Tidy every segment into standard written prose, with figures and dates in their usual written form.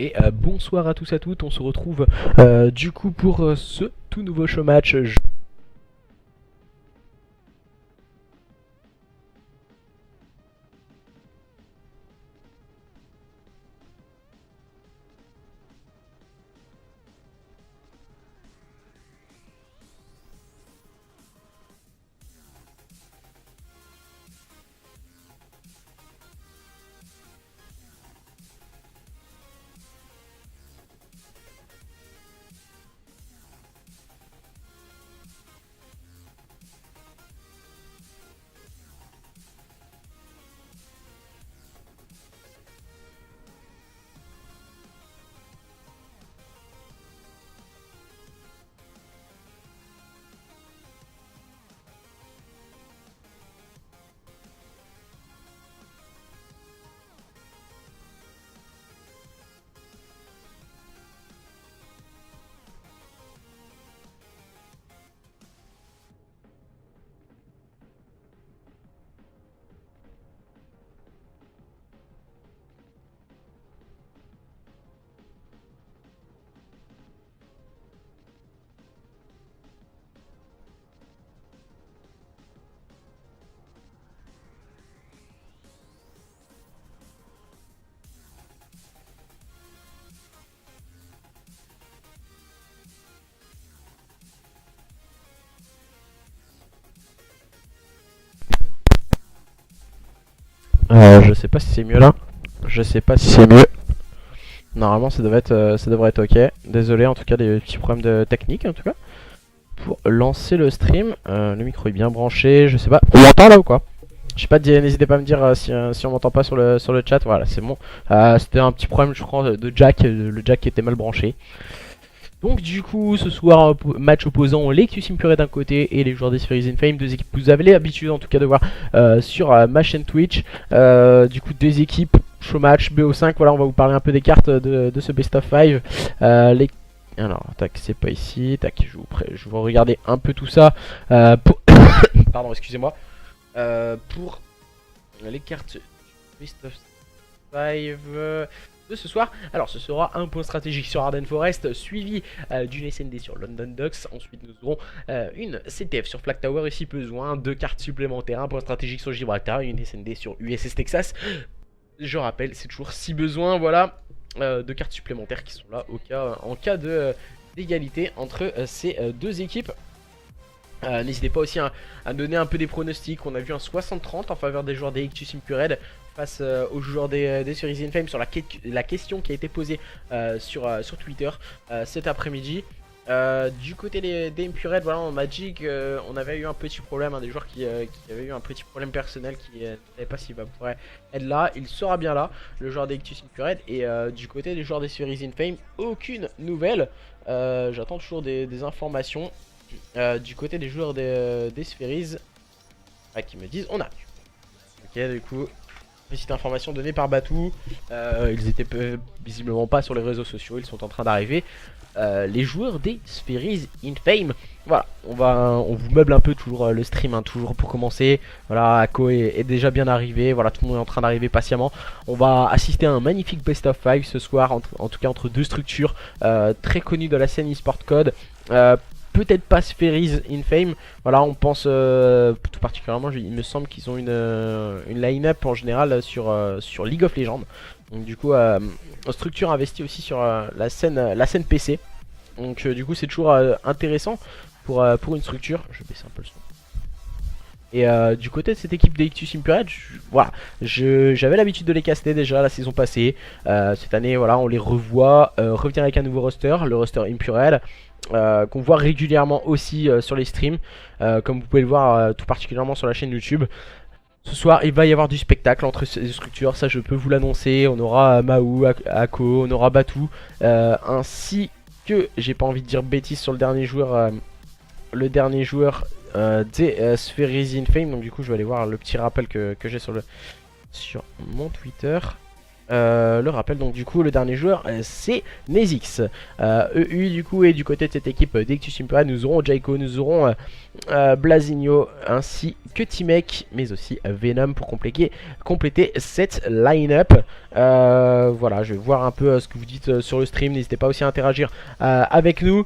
Et bonsoir à tous et à toutes, on se retrouve du coup pour ce tout nouveau show match. Je sais pas si c'est mieux là. Je sais pas si c'est mieux. Normalement ça devrait être ok. Désolé en tout cas des petits problèmes de technique en tout cas. Pour lancer le stream, le micro est bien branché, je sais pas. On m'entend là ou quoi? Je sais pas, n'hésitez pas à me dire si on m'entend pas sur le chat. Voilà, c'est bon. C'était un petit problème je crois de jack, le jack qui était mal branché. Donc du coup ce soir match opposant les Q Impure d'un côté et les joueurs des Spheres Infame, deux équipes que vous avez l'habitude en tout cas de voir sur ma chaîne Twitch. Du coup deux équipes, show match BO5, voilà on va vous parler un peu des cartes de ce best of 5. Alors tac c'est pas ici, tac je vais regarder un peu tout ça pour... Pardon excusez-moi. Pour les cartes best of 5 de ce soir. Alors ce sera un point stratégique sur Arden Forest suivi d'une SND sur London Docks. Ensuite nous aurons une CTF sur Flag Tower et si besoin deux cartes supplémentaires, un point stratégique sur Gibraltar et une SND sur USS Texas. Je rappelle c'est toujours si besoin, voilà, deux cartes supplémentaires qui sont là en cas d'égalité entre ces deux équipes. N'hésitez pas aussi à donner un peu des pronostics. On a vu un 60-30 en faveur des joueurs des Ictus Impured face aux joueurs des Spheres Infame sur la question qui a été posée sur Twitter cet après-midi. Du côté des Impured, voilà, en Magic, on avait eu un petit problème, des joueurs qui avaient eu un petit problème personnel, qui ne savaient pas s'il pourrait être là. Il sera bien là, le joueur des Ictus Impured. Et du côté des joueurs des Spheres Infame, aucune nouvelle. J'attends toujours des informations. Du côté des joueurs des Spheres qui me disent on a vu. Ok, du coup petite information donnée par Batou. Ils étaient visiblement pas sur les réseaux sociaux, ils sont en train d'arriver. Les joueurs des Spheres Infame. Voilà, on vous meuble un peu toujours le stream, toujours pour commencer. Voilà, Ako est déjà bien arrivé. Voilà, tout le monde est en train d'arriver patiemment. On va assister à un magnifique best of 5 ce soir, en tout cas entre deux structures très connues de la scène eSport Code. Peut-être pas Spheres Infame, voilà on pense tout particulièrement, il me semble qu'ils ont une line-up en général sur League of Legends. Donc du coup structure investie aussi sur la scène PC. Donc du coup c'est toujours intéressant pour une structure. Je vais baisser un peu le son. Et du côté de cette équipe des Ictus Impured, voilà, j'avais l'habitude de les caster déjà la saison passée. Cette année voilà on les revoit revenir avec un nouveau roster, le roster Impured. Qu'on voit régulièrement aussi sur les streams, comme vous pouvez le voir tout particulièrement sur la chaîne YouTube. Ce soir il va y avoir du spectacle entre ces structures, ça je peux vous l'annoncer. On aura Mahou, Ako, on aura Batou, ainsi que, j'ai pas envie de dire bêtises sur le dernier joueur des Spheres Infame. Donc du coup je vais aller voir le petit rappel que j'ai sur mon Twitter. Le rappel, donc du coup le dernier joueur c'est Nezix. EU du coup, et du côté de cette équipe d'Ictus Imperial nous aurons Jaiko, nous aurons Blazinho ainsi que Timek, mais aussi Venom pour compléter cette line-up. Voilà, je vais voir un peu ce que vous dites sur le stream, n'hésitez pas aussi à interagir avec nous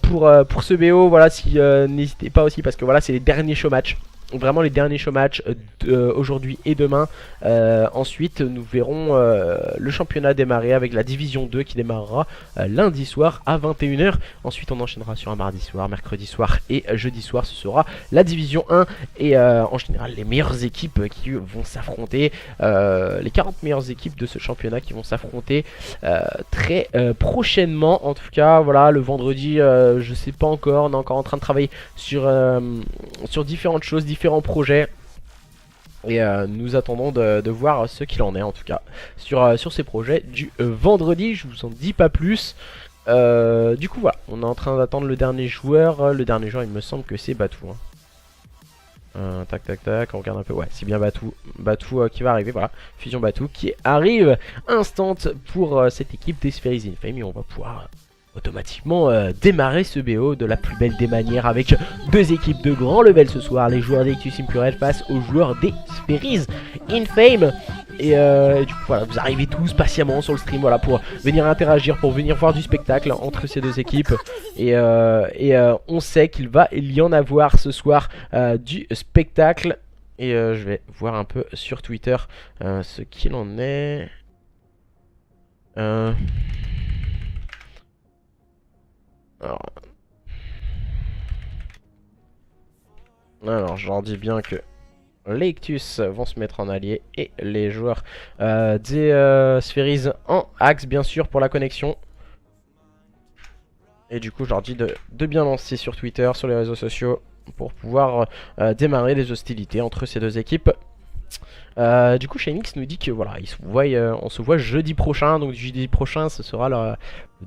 pour ce BO. Voilà, si n'hésitez pas aussi parce que voilà c'est les derniers show matchs. Vraiment les derniers show matchs aujourd'hui et demain. Ensuite nous verrons le championnat démarrer avec la division 2 qui démarrera lundi soir à 21 h. Ensuite on enchaînera sur un mardi soir, mercredi soir et jeudi soir. Ce sera la division 1 et en général les meilleures équipes qui vont s'affronter, les 40 meilleures équipes de ce championnat qui vont s'affronter très prochainement. En tout cas voilà, le vendredi je sais pas encore, on est encore en train de travailler sur différentes choses, différents projets. Et nous attendons de voir ce qu'il en est en tout cas sur ces projets du vendredi. Je vous en dis pas plus. Du coup voilà, on est en train d'attendre le dernier joueur. Le dernier joueur il me semble que c'est Batou, hein. Tac tac tac, on regarde un peu. Ouais, c'est bien Batou qui va arriver. Voilà, Fusion Batou qui arrive instant pour cette équipe des Spheres in Fame. Et on va pouvoir automatiquement démarrer ce BO de la plus belle des manières avec deux équipes de grand level ce soir, les joueurs d'Ictus Imperial face aux joueurs des Spheres in Fame. Et du coup voilà, vous arrivez tous patiemment sur le stream, voilà, pour venir interagir, pour venir voir du spectacle entre ces deux équipes. Et on sait qu'il va y en avoir ce soir du spectacle. Et je vais voir un peu sur Twitter ce qu'il en est. Alors je leur dis bien que les Ictus vont se mettre en allié et les joueurs des Spheres en axe bien sûr pour la connexion. Et du coup je leur dis de bien lancer sur Twitter, sur les réseaux sociaux pour pouvoir démarrer les hostilités entre ces deux équipes. Du coup Shinix nous dit que voilà, on se voit jeudi prochain. Donc jeudi prochain ce sera le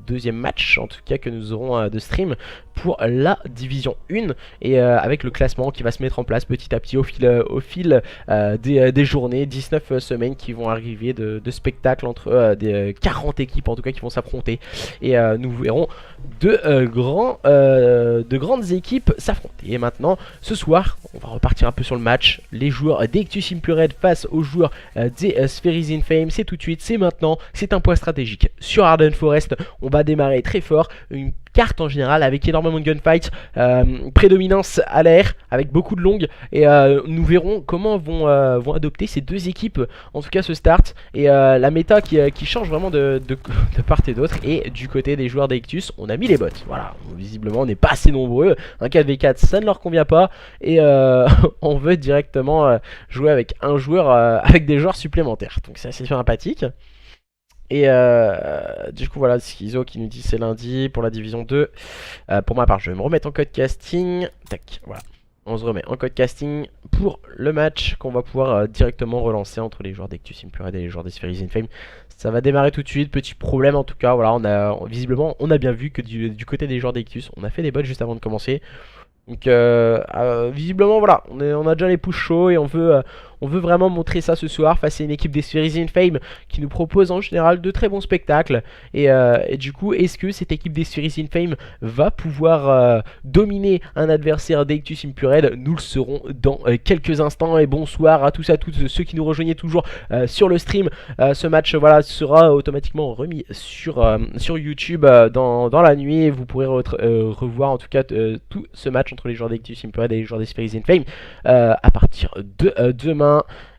deuxième match en tout cas que nous aurons de stream pour la division 1. Et avec le classement qui va se mettre en place petit à petit au fil des journées, 19 semaines qui vont arriver de spectacles entre des 40 équipes en tout cas qui vont s'affronter. Et nous verrons de grandes équipes s'affronter. Et maintenant ce soir on va repartir un peu sur le match. Les joueurs d'Ictus Imperial face aux joueurs des Spheres in Fame. C'est tout de suite, c'est maintenant, c'est un point stratégique sur Arden Forest. On va démarrer très fort, une carte en général avec énormément de gunfights, prédominance à l'air avec beaucoup de longues. Et nous verrons comment vont adopter ces deux équipes en tout cas ce start. Et la méta qui change vraiment de part et d'autre. Et du côté des joueurs d'Ictus on a mis les bots. Voilà, visiblement on n'est pas assez nombreux, un 4v4 ça ne leur convient pas. Et on veut directement jouer avec un joueur, avec des joueurs supplémentaires. Donc c'est assez sympathique. Et du coup voilà, Schizo qui nous dit c'est lundi pour la division 2. Pour ma part je vais me remettre en code casting. Tac, voilà. On se remet en code casting pour le match qu'on va pouvoir directement relancer entre les joueurs d'Ictus Imperial et les joueurs des Spheres in Fame. Ça va démarrer tout de suite, petit problème en tout cas, voilà, visiblement on a bien vu que du côté des joueurs d'Ictus, on a fait des bots juste avant de commencer. Donc visiblement voilà, on a déjà les push chauds et on veut vraiment montrer ça ce soir face à une équipe des Spheres in Fame qui nous propose en général de très bons spectacles. Et du coup, est-ce que cette équipe des Spheres in Fame va pouvoir dominer un adversaire d'Ictus Imperial? Nous le saurons dans quelques instants. Et bonsoir à tous et à toutes ceux qui nous rejoignaient toujours sur le stream. Ce match voilà, sera automatiquement remis sur YouTube dans la nuit. Et vous pourrez revoir en tout cas tout ce match entre les joueurs d'Ictus Imperial et les joueurs des Spheres in Fame à partir de demain.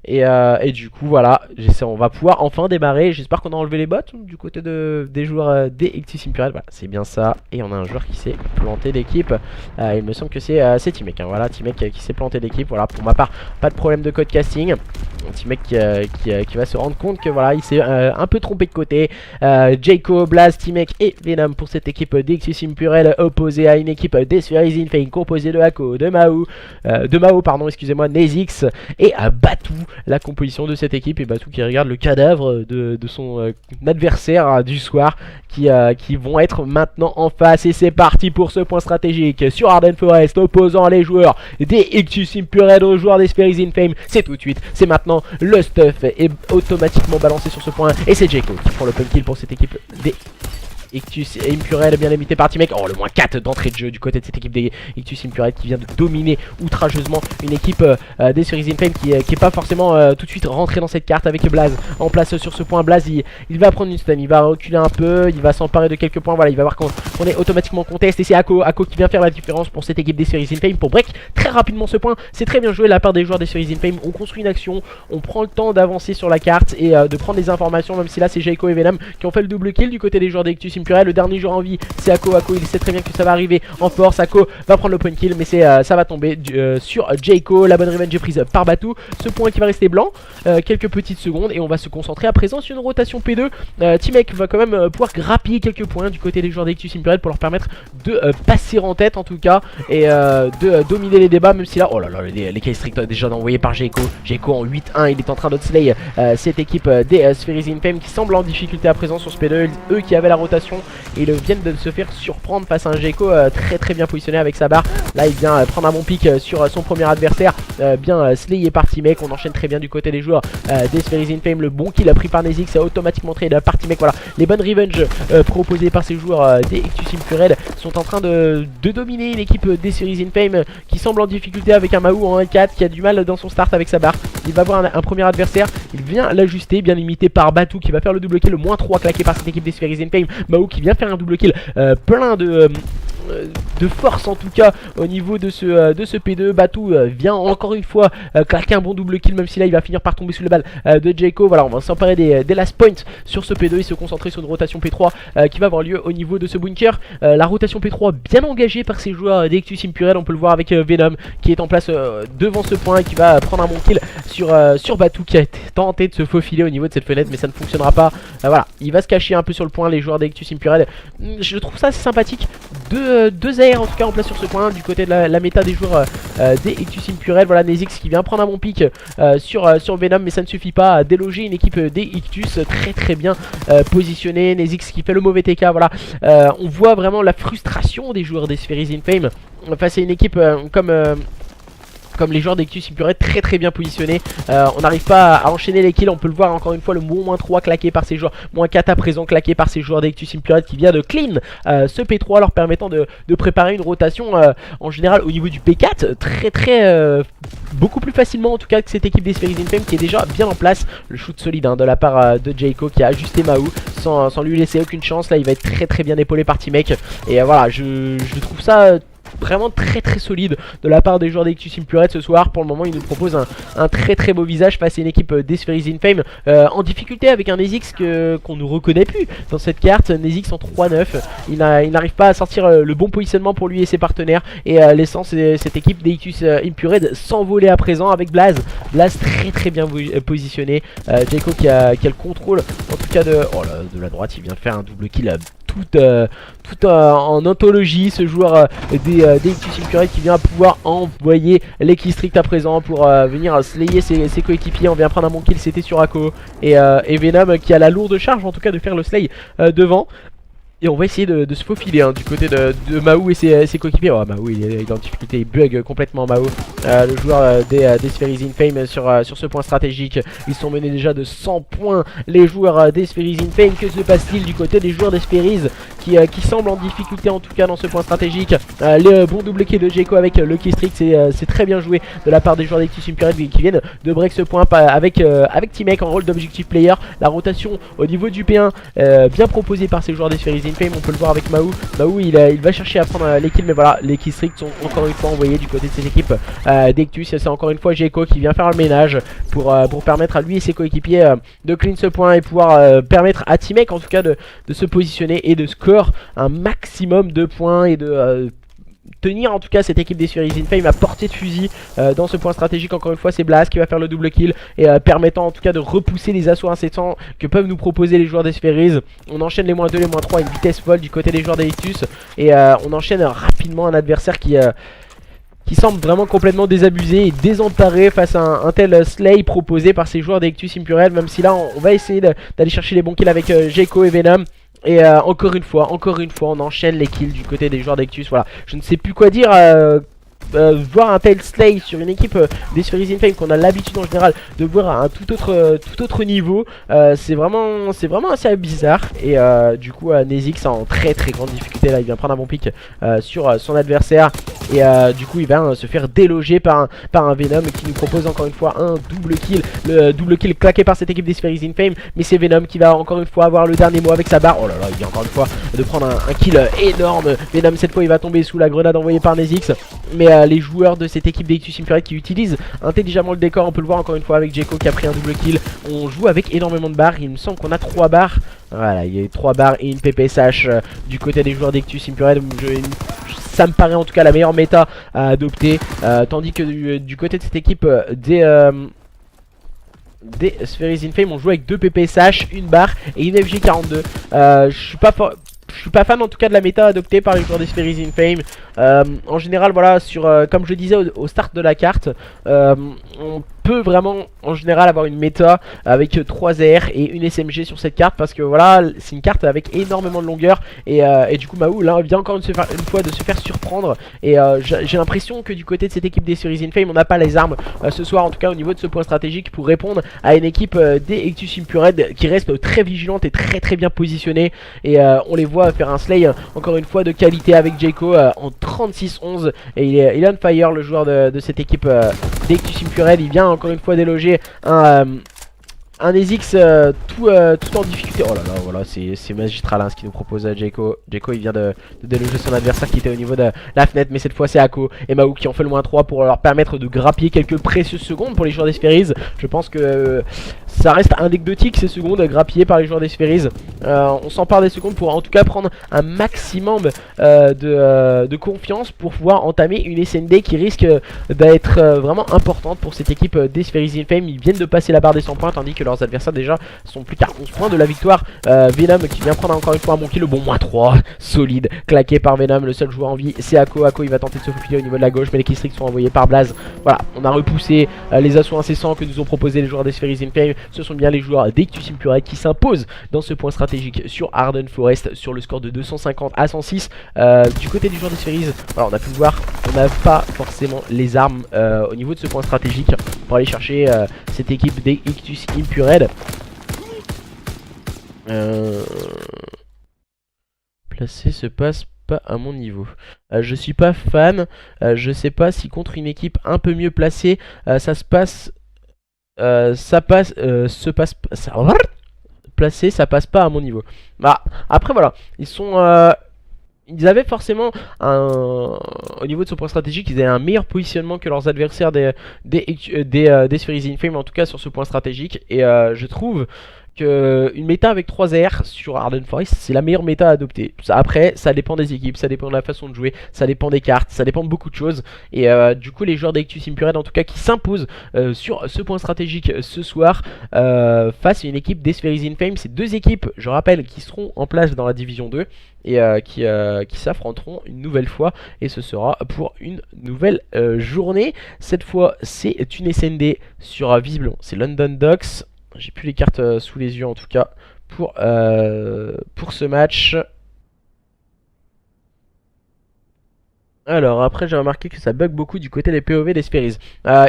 Et du coup voilà, on va pouvoir enfin démarrer. J'espère qu'on a enlevé les bots du côté des joueurs des Ictus Imperial. Voilà, c'est bien ça. Et on a un joueur qui s'est planté d'équipe. Il me semble que c'est Timek, hein. Voilà, Timek qui s'est planté d'équipe. Voilà, pour ma part, pas de problème de code casting. Timek qui va se rendre compte que voilà, il s'est un peu trompé de côté. Jaiko, Blaz, Timek et Venom pour cette équipe d'Ictus Imperial opposée à une équipe des Spheres in Fame composée de Hako, de Mao, pardon, excusez-moi, Nezix et Batou la composition de cette équipe. Et Batou qui regarde le cadavre de son adversaire du soir qui vont être maintenant en face. Et c'est parti pour ce point stratégique sur Arden Forest, opposant les joueurs des Ictus Impure aux joueurs des Spheres in Fame. C'est tout de suite, c'est maintenant, le stuff est automatiquement balancé sur ce point. Et c'est Jaco qui prend le point kill pour cette équipe des Ictus Impure, bien limité par T-Mec. Oh, le moins 4 d'entrée de jeu du côté de cette équipe des Ictus Impure qui vient de dominer outrageusement une équipe des Spheres in Fame qui est pas forcément tout de suite rentrée dans cette carte avec Blaze en place sur ce point. Blaze il va prendre une stun, il va reculer un peu, il va s'emparer de quelques points. Voilà, il va voir qu'on est automatiquement contest. Et c'est Ako qui vient faire la différence pour cette équipe des Spheres in Fame pour break très rapidement ce point. C'est très bien joué de la part des joueurs des Spheres in Fame. On construit une action, on prend le temps d'avancer sur la carte et de prendre des informations, même si là c'est Jaco et Venom qui ont fait le double kill du côté des joueurs des Ictus Impure. Le dernier joueur en vie c'est Ako. Il sait très bien que ça va arriver en force. Ako va prendre le point kill, mais ça va tomber sur Jaco. La bonne revenge est prise par Batou. Ce point qui va rester blanc quelques petites secondes et on va se concentrer à présent sur une rotation P2. T-Mec va quand même pouvoir grappiller quelques points du côté des joueurs d'Ictus Impure pour leur permettre de passer en tête en tout cas et de dominer les débats, même si là, oh là là, les case strict déjà envoyés par Jaco. Jaco en 8-1, il est en train d'outslay cette équipe des Spheres in Fame qui semble en difficulté à présent sur ce P2. Eux qui avaient la rotation et ils viennent de se faire surprendre face à un Jaco très bien positionné avec sa barre. Là il vient prendre un bon pic sur son premier adversaire, bien slayé par T-Mec. On enchaîne très bien du côté des joueurs des Spheres in Fame. Le bon kill a pris par Nezix, c'est automatiquement trade par T-Mec. Voilà, les bonnes revenge proposées par ces joueurs des Ictus Impure sont en train de dominer une équipe des Spheres in Fame qui semble en difficulté avec un Mahou en 1-4 qui a du mal dans son start avec sa barre. Il va voir un premier adversaire, il vient l'ajuster, bien limité par Batou qui va faire le double kill, le moins 3 claqué par cette équipe des Spheres in Fame. Mahou qui vient faire un double kill plein de force en tout cas au niveau de ce P2. Batou vient encore une fois claquer un bon double kill, même si là il va finir par tomber sous le balle de Jaco. Voilà, on va s'emparer des last points sur ce P2 et se concentrer sur une rotation P3 qui va avoir lieu au niveau de ce bunker. La rotation P3 bien engagée par ces joueurs d'Ictus Impure. On peut le voir avec Venom qui est en place devant ce point et qui va prendre un bon kill sur Batou qui a tenté de se faufiler au niveau de cette fenêtre, mais ça ne fonctionnera pas. Voilà, il va se cacher un peu sur le point, les joueurs d'Ictus Impure. Je trouve ça assez sympathique. Deux AR en tout cas en place sur ce point du côté de la méta des joueurs des Ictus Impure. Voilà, Nezix qui vient prendre un bon pic sur Venom, mais ça ne suffit pas à déloger une équipe des Ictus très bien positionnée. Nezix qui fait le mauvais TK. Voilà, on voit vraiment la frustration des joueurs des Spheres in Fame face à une équipe comme les joueurs d'Ictus Impure très bien positionnés. On n'arrive pas à enchaîner les kills. On peut le voir encore une fois, le moins 3 claqué par ces joueurs, moins 4 à présent claqué par ces joueurs d'Ictus Impure qui vient de clean ce P3 leur permettant de préparer une rotation en général au niveau du P4 beaucoup plus facilement en tout cas que cette équipe des Spheres in Fame qui est déjà bien en place. Le shoot solide de la part de Jaco qui a ajusté Mahou sans lui laisser aucune chance. Là il va être très bien épaulé par T-Mec et voilà, je trouve ça vraiment très solide de la part des joueurs d'Ictus Impure ce soir. Pour le moment il nous propose un très beau visage face à une équipe des Spheres in Fame en difficulté avec un Nezix qu'on ne reconnaît plus dans cette carte. Nezix en 3-9, il n'arrive pas à sortir le bon positionnement pour lui et ses partenaires et laissant cette équipe d'Ictus Impure s'envoler à présent avec Blaze très bien positionné. Jaco qui a le contrôle en tout cas de la droite. Il vient de faire un double kill tout en anthologie, ce joueur des Ictus Impure qui vient pouvoir envoyer les kills strict à présent pour venir slayer ses coéquipiers. On vient prendre un bon kill, c'était sur Ako et Venom qui a la lourde charge en tout cas de faire le slay devant. Et on va essayer de se faufiler du côté de Mahou et ses coéquipiers. Oh, Mahou il est en difficulté, il bug complètement Mahou, le joueur des Spheres in Fame sur ce point stratégique. Ils sont menés déjà de 100 points les joueurs des Spheres in Fame. Que se passe-t-il du côté des joueurs des Spheres qui semblent en difficulté en tout cas dans ce point stratégique. Le bon double kill de Jaco avec le key strict, c'est très bien joué de la part des joueurs d'Ictus Impure qui viennent de break ce point avec T-Mec en rôle d'objectif player. La rotation au niveau du P1 bien proposée par ces joueurs des Spheres in Fame. On peut le voir avec Mahou. Mahou il va chercher à prendre les kills, mais voilà, les kills strict sont encore une fois envoyés du côté de cette équipe d'Ictus. C'est encore une fois Jaco qui vient faire le ménage pour permettre à lui et ses coéquipiers de clean ce point et pouvoir permettre à T-Mec en tout cas de se positionner et de score un maximum de points et de tenir en tout cas cette équipe des Spheres in Fame à portée de fusil dans ce point stratégique. Encore une fois c'est Blaze qui va faire le double kill et permettant en tout cas de repousser les assauts incessants que peuvent nous proposer les joueurs des Spheres. On enchaîne les -2, les -3 à une vitesse folle du côté des joueurs d'Ictus et on enchaîne rapidement un adversaire qui qui semble vraiment complètement désabusé et désemparé face à un tel slay proposé par ces joueurs d'Ectus Impurel. Même si là on va essayer d'aller chercher les bons kills avec Jayco et Venom. Et encore une fois, on enchaîne les kills du côté des joueurs d'Ectus. Voilà, je ne sais plus quoi dire. Voir un tel slay sur une équipe des Spheres in Fame qu'on a l'habitude en général de voir à un tout autre niveau, c'est vraiment assez bizarre. Et du coup Nezix en très grande difficulté là, il vient prendre un bon pick sur son adversaire. Et du coup il va se faire déloger par un Venom qui nous propose encore une fois un double kill. Le double kill claqué par cette équipe des Spheres in Fame. Mais c'est Venom qui va encore une fois avoir le dernier mot avec sa barre. Oh là là, il vient encore une fois de prendre un kill énorme. Venom cette fois il va tomber sous la grenade envoyée par Nezix. Mais les joueurs de cette équipe d'Ectus Impurel qui utilisent intelligemment le décor, on peut le voir encore une fois avec Jayco qui a pris un double kill. On joue avec énormément de barres, il me semble qu'on a 3 barres. Voilà, il y a 3 barres et une PPSH du côté des joueurs d'Ectus Impurel. Ça me paraît en tout cas la meilleure méta à adopter. Tandis que du côté de cette équipe des Spheres in Fame, on joue avec 2 PPSH, une barre et une FG42. Je suis pas fan en tout cas de la méta adoptée par les joueurs des Spheres in Fame. En général, voilà, comme je disais au start de la carte, on peut vraiment en général avoir une méta avec 3 AR et une SMG sur cette carte, parce que voilà, c'est une carte avec énormément de longueur. Et du coup Mahou là vient encore une fois de se faire surprendre. Et j'ai l'impression que du côté de cette équipe des Spheres in Fame, on n'a pas les armes ce soir, en tout cas au niveau de ce point stratégique, pour répondre à une équipe des Ectus Impurel qui reste très vigilante et très bien positionnée. Et on les voit faire un slay encore une fois de qualité avec Jayco en 36-11. Et il est on fire, le joueur de cette équipe d'Ectus Impurel. Il vient encore une fois déloger un Nezix tout en difficulté. Oh là là, voilà, c'est magistral hein, ce qu'il nous propose à Jayco. Jayco il vient de déloger son adversaire qui était au niveau de la fenêtre, mais cette fois c'est Ako et Mahou qui ont fait le -3 pour leur permettre de grappiller quelques précieuses secondes pour les joueurs des Spheres. Je pense que ça reste anecdotique ces secondes grappillées par les joueurs des Spheres. On s'empare des secondes pour en tout cas prendre un maximum de confiance pour pouvoir entamer une SND qui risque d'être vraiment importante pour cette équipe des Spheres in Fame. Ils viennent de passer la barre des 100 points, tandis que leurs adversaires déjà sont plus qu'à 11 points de la victoire. Venom qui vient prendre encore une fois un bon kill, le bon -3 solide claqué par Venom. Le seul joueur en vie c'est Ako. Ako il va tenter de se faufiler au niveau de la gauche, mais les killstreaks sont envoyés par Blaze. Voilà, on a repoussé les assauts incessants que nous ont proposé les joueurs des Spheres in Fame. Ce sont bien les joueurs d'Ectus Impurel qui s'imposent dans ce point stratégique sur Arden Forest sur le score de 250 à 106. Du côté du joueur des Spheres, voilà, on a pu le voir, on n'a pas forcément les armes au niveau de ce point stratégique pour aller chercher cette équipe d'Ectus Impurel. Placer se passe pas à mon niveau. Je suis pas fan. Je sais pas si contre une équipe un peu mieux placée, ça se passe. Placé, ça passe pas à mon niveau. Bah, après voilà, ils avaient forcément au niveau de ce point stratégique, ils avaient un meilleur positionnement que leurs adversaires des Spheres in Fame, en tout cas sur ce point stratégique. Et je trouve que une méta avec 3 AR sur Arden Forest, c'est la meilleure méta à adopter. Après, ça dépend des équipes, ça dépend de la façon de jouer, ça dépend des cartes, ça dépend de beaucoup de choses. Et du coup, les joueurs d'Ectus Impurel, en tout cas, qui s'imposent sur ce point stratégique ce soir face à une équipe des Spheres in Fame. C'est 2 équipes, je rappelle, qui seront en place dans la division 2 et qui s'affronteront une nouvelle fois. Et ce sera pour une nouvelle journée. Cette fois, c'est une SND sur visiblement, c'est London Docks. J'ai plus les cartes sous les yeux en tout cas pour ce match. Alors après j'ai remarqué que ça bug beaucoup du côté des POV des Spheres.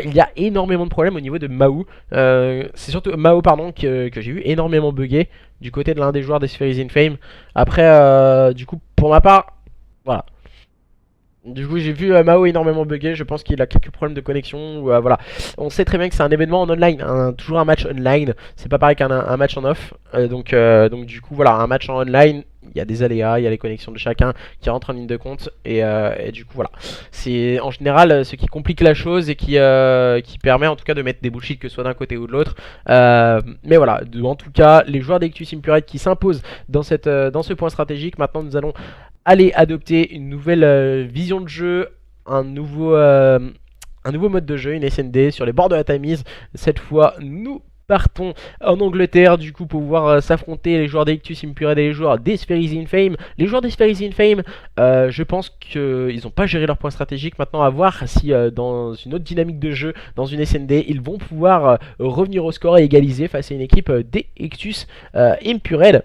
Il y a énormément de problèmes au niveau de Mahou. C'est surtout Mahou pardon que j'ai vu énormément bugger du côté de l'un des joueurs des Spheres in Fame. Après du coup pour ma part, voilà. Du coup j'ai vu Mao énormément bugger, je pense qu'il a quelques problèmes de connexion, voilà. On sait très bien que c'est un événement en online, toujours un match online, c'est pas pareil qu'un match en off. Donc du coup voilà, un match en online, il y a des aléas, il y a les connexions de chacun qui rentrent en ligne de compte. Et du coup voilà, c'est en général ce qui complique la chose et qui permet en tout cas de mettre des bullshit que ce soit d'un côté ou de l'autre. Mais voilà, en tout cas les joueurs d'Ectus Impurel qui s'imposent dans ce point stratégique. Maintenant nous allons aller adopter une nouvelle vision de jeu, un nouveau mode de jeu, une SND sur les bords de la Tamise. Cette fois, nous partons en Angleterre du coup pour pouvoir s'affronter les joueurs d'Ictus Impure et les joueurs des Spheres in Fame. Les joueurs des Spheres in Fame, je pense qu'ils n'ont pas géré leurs points stratégiques. Maintenant à voir si dans une autre dynamique de jeu, dans une SND, ils vont pouvoir revenir au score et égaliser face à une équipe d'Ictus Impure.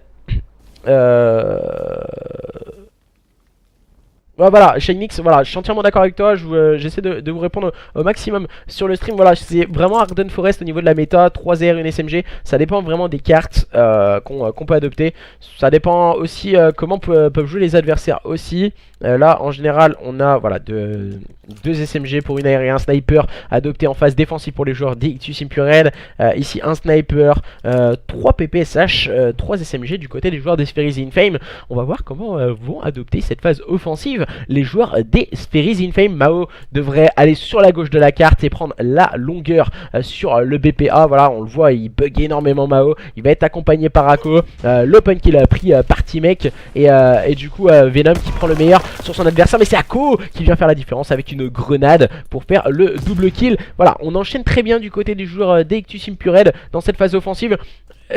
Voilà, Shinix, voilà, je suis entièrement d'accord avec toi, j'essaie de vous répondre au maximum sur le stream. Voilà, c'est vraiment Arden Forest au niveau de la méta, 3R, une SMG, ça dépend vraiment des cartes qu'on peut adopter. Ça dépend aussi comment peuvent jouer les adversaires aussi. Là, en général, on a voilà, deux SMG pour une AR et un sniper adopté en phase défensive pour les joueurs d'Ictus Impure. Ici, un sniper, 3 PPSH, 3 SMG du côté des joueurs des Spheres in Fame. On va voir comment vont adopter cette phase offensive les joueurs des Spheres in Fame. Mao devrait aller sur la gauche de la carte et prendre la longueur sur le BPA. Voilà, on le voit, il bug énormément Mao. Il va être accompagné par Ako. L'open kill a pris par T-Mec et du coup Venom qui prend le meilleur sur son adversaire. Mais c'est Ako qui vient faire la différence avec une grenade pour faire le double kill. Voilà, on enchaîne très bien du côté des joueurs d'Ictus Impure dans cette phase offensive.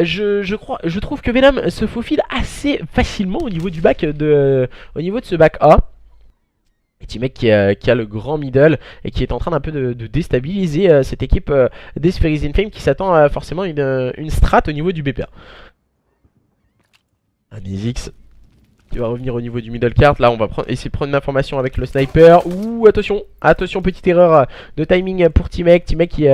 Je trouve que Venom se faufile assez facilement au niveau du bac au niveau de ce bac A. Et T-Mec qui a le grand middle et qui est en train d'un peu de déstabiliser cette équipe des Spheres in Fame qui s'attend forcément à une strat au niveau du BPA. Anizix qui va revenir au niveau du middle cart. Là on va essayer de prendre une information avec le sniper. Ouh, attention, attention, petite erreur de timing pour T-Mec. T-Mec qui...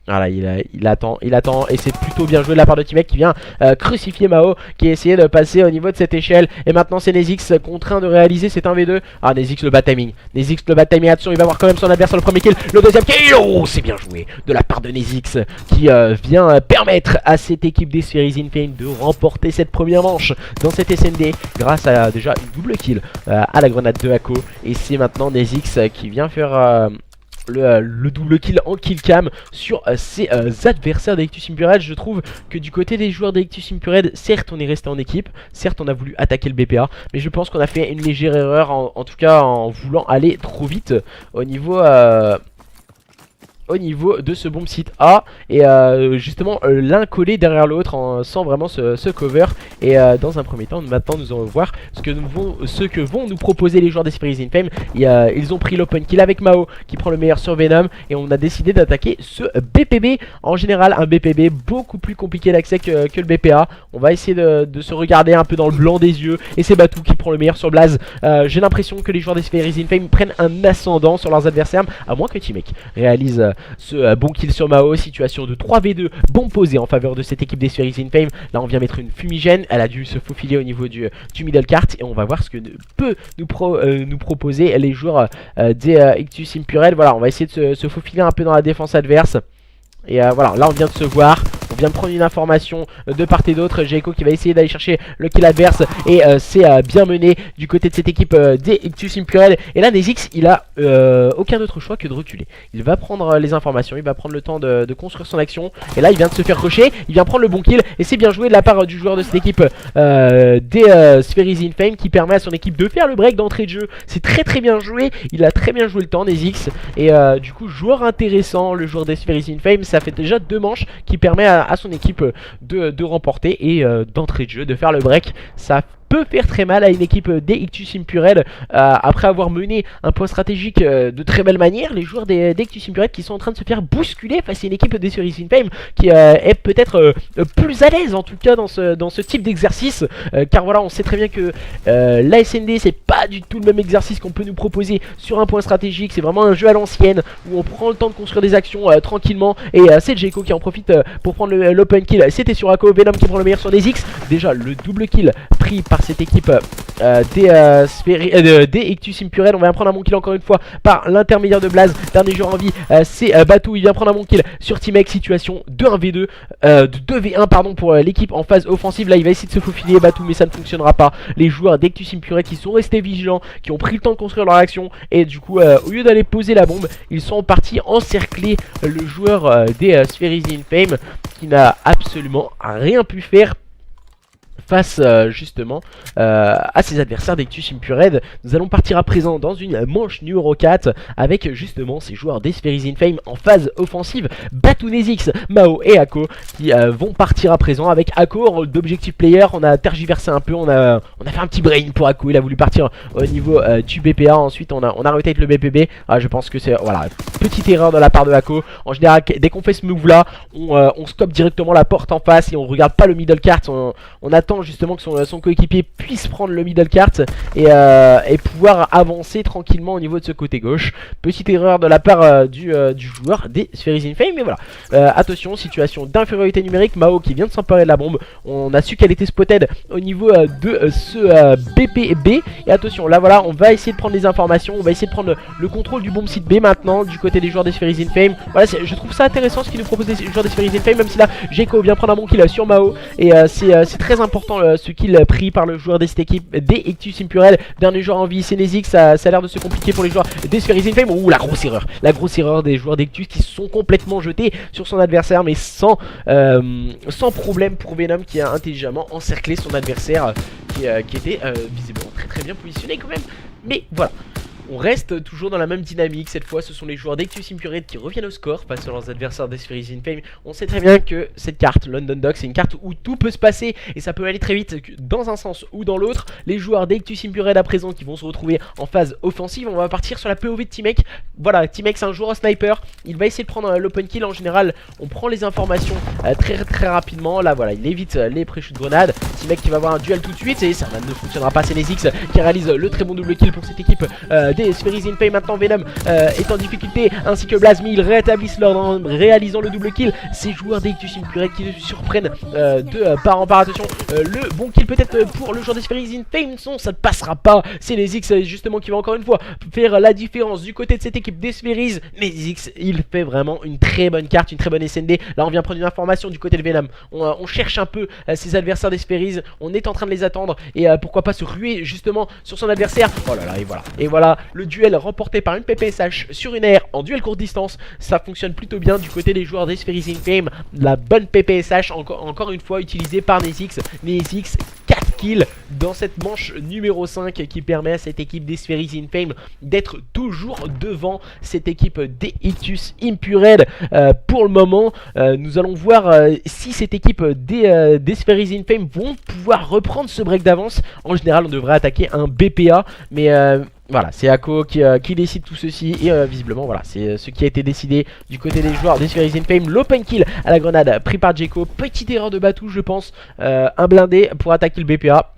voilà, il attend et c'est plutôt bien joué de la part de T-Mec qui vient crucifier Mao qui a essayé de passer au niveau de cette échelle. Et maintenant c'est Nezix contraint de réaliser cet 1v2. Ah, Nezix le bad timing. Nezix le bad timing, attention, il va voir quand même son adversaire le premier kill. Le deuxième kill, oh c'est bien joué de la part de Nezix qui vient permettre à cette équipe des Spheres in Fame de remporter cette première manche dans cette SND grâce à déjà une double kill à la grenade de Ako. Et c'est maintenant Nezix qui vient faire... le double kill en kill cam sur ses adversaires d'Ictus Impure. Je trouve que du côté des joueurs d'Ictus Impure, certes on est resté en équipe, certes on a voulu attaquer le BPA, mais je pense qu'on a fait une légère erreur en tout cas en voulant aller trop vite au niveau de ce bomb site A et justement l'un collé derrière l'autre sans vraiment se cover. Et dans un premier temps maintenant nous allons voir ce que vont nous proposer les joueurs des Spheres in Fame. Ils ont pris l'open kill avec Mao qui prend le meilleur sur Venom et on a décidé d'attaquer ce BPB. En général un BPB beaucoup plus compliqué d'accès que le BPA. On va essayer de se regarder un peu dans le blanc des yeux et c'est Batou qui prend le meilleur sur Blaze. J'ai l'impression que les joueurs des Spheres in Fame prennent un ascendant sur leurs adversaires, à moins que T-Mec réalise ce bon kill sur Mao. Situation de 3v2 bon posé en faveur de cette équipe des Spheres in Fame. Là on vient mettre une fumigène, elle a dû se faufiler au niveau du middle cart et on va voir ce que peut nous proposer les joueurs des Ictus Impure. Voilà, on va essayer de se faufiler un peu dans la défense adverse. Et voilà, là on vient de se voir, on vient de prendre une information de part et d'autre. Jaiko qui va essayer d'aller chercher le kill adverse et c'est bien mené du côté de cette équipe des Ictus Impure. Et là Nezix il a aucun autre choix que de reculer. Il va prendre les informations, il va prendre le temps de construire son action. Et là il vient de se faire rusher, il vient prendre le bon kill et c'est bien joué de la part du joueur de cette équipe des Spheres in Fame qui permet à son équipe de faire le break d'entrée de jeu. C'est très bien joué, il a très bien joué le temps Nezix. Et du coup joueur intéressant, le joueur des Spheres in Fame. Ça fait déjà 2 manches qui permet à son équipe de remporter et d'entrée de jeu, de faire le break. Ça peut faire très mal à une équipe des Ictus Impure après avoir mené un point stratégique de très belle manière. Les joueurs des Ictus Impure qui sont en train de se faire bousculer face à une équipe des Spheres in Fame qui est peut-être plus à l'aise en tout cas dans ce type d'exercice, car voilà on sait très bien que la SND c'est pas du tout le même exercice qu'on peut nous proposer sur un point stratégique. C'est vraiment un jeu à l'ancienne où on prend le temps de construire des actions tranquillement. Et c'est Jaiko qui en profite pour prendre l'open kill. C'était sur Ako, Venom qui prend le meilleur sur Nezix. Déjà le double kill pris par cette équipe des Ictus Impure. On va prendre un bon kill encore une fois par l'intermédiaire de Blaze. Dernier joueur en vie c'est Batou, il vient prendre un bon kill sur T-Mec. Situation de 1v2 de 2v1 pardon pour l'équipe en phase offensive. Là il va essayer de se faufiler Batou mais ça ne fonctionnera pas. Les joueurs d'Ictus Impure qui sont restés vigilants, qui ont pris le temps de construire leur action et du coup au lieu d'aller poser la bombe, ils sont partis encercler le joueur des Spheres in Fame qui n'a absolument rien pu faire face justement à ses adversaires d'Ectus Impured. Nous allons partir à présent dans une manche numéro 4 avec justement ces joueurs d'Esphéris Infame en phase offensive. Batunezix, Mao et Ako qui vont partir à présent avec Ako en rôle d'objectif player. On a tergiversé un peu, on a fait un petit brain pour Ako, il a voulu partir au niveau du BPA. Ensuite on a rotate le BPB. Je pense que c'est, voilà, petite erreur de la part de Ako. En général dès qu'on fait ce move là, on scope directement la porte en face et on regarde pas le middle cart. On attend justement que son coéquipier puisse prendre le middle cart et pouvoir avancer tranquillement au niveau de ce côté gauche. Petite erreur de la part du joueur des Spheres Infame. Mais voilà, attention, situation d'infériorité numérique. Mao qui vient de s'emparer de la bombe. On a su qu'elle était spotted au niveau de ce BPB. Et attention, là voilà, on va essayer de prendre les informations. On va essayer de prendre le contrôle du bomb site B maintenant du côté des joueurs des Spheres Infame. Voilà, je trouve ça intéressant ce qu'ils nous proposent les joueurs des Spheres Infame. Même si là, Jeko vient prendre un bon kill sur Mao. Et c'est très important ce kill pris par le joueur de cette équipe des Ectus Impurel. Dernier joueur en vie, c'est Nezix. Ça a l'air de se compliquer pour les joueurs des Spheres Infame. Ouh, la grosse erreur des joueurs d'Ectus qui se sont complètement jetés sur son adversaire, mais sans problème pour Venom qui a intelligemment encerclé son adversaire qui était visiblement très bien positionné quand même. Mais voilà, on reste toujours dans la même dynamique. Cette fois ce sont les joueurs d'Ectus Impured qui reviennent au score face à leurs adversaires des Spheres Infame. On sait très bien que cette carte London Dock, c'est une carte où tout peut se passer et ça peut aller très vite dans un sens ou dans l'autre. Les joueurs d'Ectus Impured à présent qui vont se retrouver en phase offensive. On va partir sur la POV de Timek. Voilà, Timek c'est un joueur sniper, il va essayer de prendre l'open kill. En général on prend les informations très rapidement. Là voilà, il évite les pré-shoots de grenades. Timek qui va avoir un duel tout de suite et ça ne fonctionnera pas. C'est Nezix qui réalise le très bon double kill pour cette équipe des Spheres Infame. Maintenant Venom est en difficulté ainsi que Blazmi, ils rétablissent l'ordre en réalisant le double kill. Ces joueurs d'Ectus Impured qui se surprennent de part en part. Attention, le bon kill peut-être pour le joueur des Spheres Infame. Non, ça ne passera pas. C'est Nezix justement qui va encore une fois faire la différence du côté de cette équipe des Spheres. Nezix, il fait vraiment une très bonne carte, une très bonne SND. Là on vient prendre une information du côté de Venom. On cherche un peu ses adversaires des Spheres. On est en train de les attendre et pourquoi pas se ruer justement sur son adversaire. Oh là là, et voilà le duel remporté par une PPSH sur une air en duel courte distance. Ça fonctionne plutôt bien du côté des joueurs des Spheres Infame. La bonne PPSH encore une fois utilisée par Nezix. Nezix 4 kills dans cette manche numéro 5 qui permet à cette équipe des Spheres Infame d'être toujours devant cette équipe des Ectus Impured. Pour le moment nous allons voir si cette équipe des Spheres Infame vont pouvoir reprendre ce break d'avance. En général on devrait attaquer un BPA, mais voilà, c'est Ako qui décide tout ceci et visiblement voilà, c'est ce qui a été décidé du côté des joueurs des Spheres Infame. L'open kill à la grenade pris par Jeko. Petite erreur de Batou je pense, un blindé pour attaquer le BPA.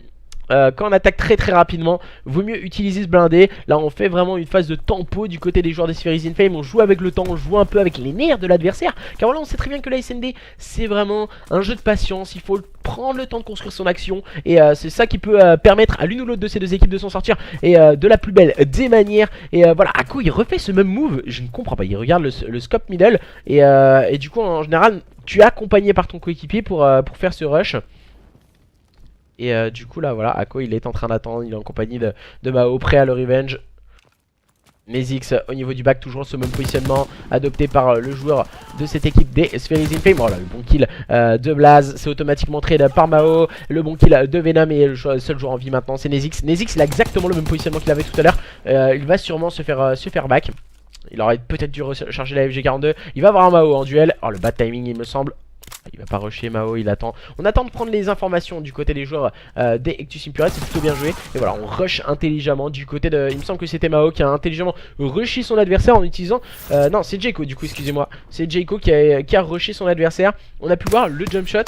Quand on attaque très rapidement, vaut mieux utiliser ce blindé. Là on fait vraiment une phase de tempo du côté des joueurs des Spheres Infame. On joue avec le temps, on joue un peu avec les nerfs de l'adversaire. Car voilà, on sait très bien que la SND c'est vraiment un jeu de patience. Il faut prendre le temps de construire son action. Et c'est ça qui peut permettre à l'une ou l'autre de ces deux équipes de s'en sortir. Et de la plus belle des manières. Et voilà, Ako il refait ce même move. Je ne comprends pas, il regarde le scope middle. Et du coup en général tu es accompagné par ton coéquipier pour faire ce rush. Et du coup là voilà, Ako il est en train d'attendre, il est en compagnie de Mao prêt à le revenge. Nezix au niveau du back, toujours ce même positionnement adopté par le joueur de cette équipe des Spheres Infame. Voilà, le bon kill de Blaze, c'est automatiquement trade par Mao. Le bon kill de Venom et le seul joueur en vie maintenant c'est Nezix. Nezix il a exactement le même positionnement qu'il avait tout à l'heure. Il va sûrement se faire back. Il aurait peut-être dû recharger la FG42. Il va avoir un Mao en duel. Oh le bad timing il me semble. Il va pas rusher Mao, il attend. On attend de prendre les informations du côté des joueurs des Ectus Impured, c'est plutôt bien joué. Et voilà, on rush intelligemment du côté de... Il me semble que c'était Mao qui a intelligemment rushé son adversaire en utilisant... non, c'est Jeko du coup, excusez-moi. C'est Jeko qui a rushé son adversaire. On a pu voir le jump shot.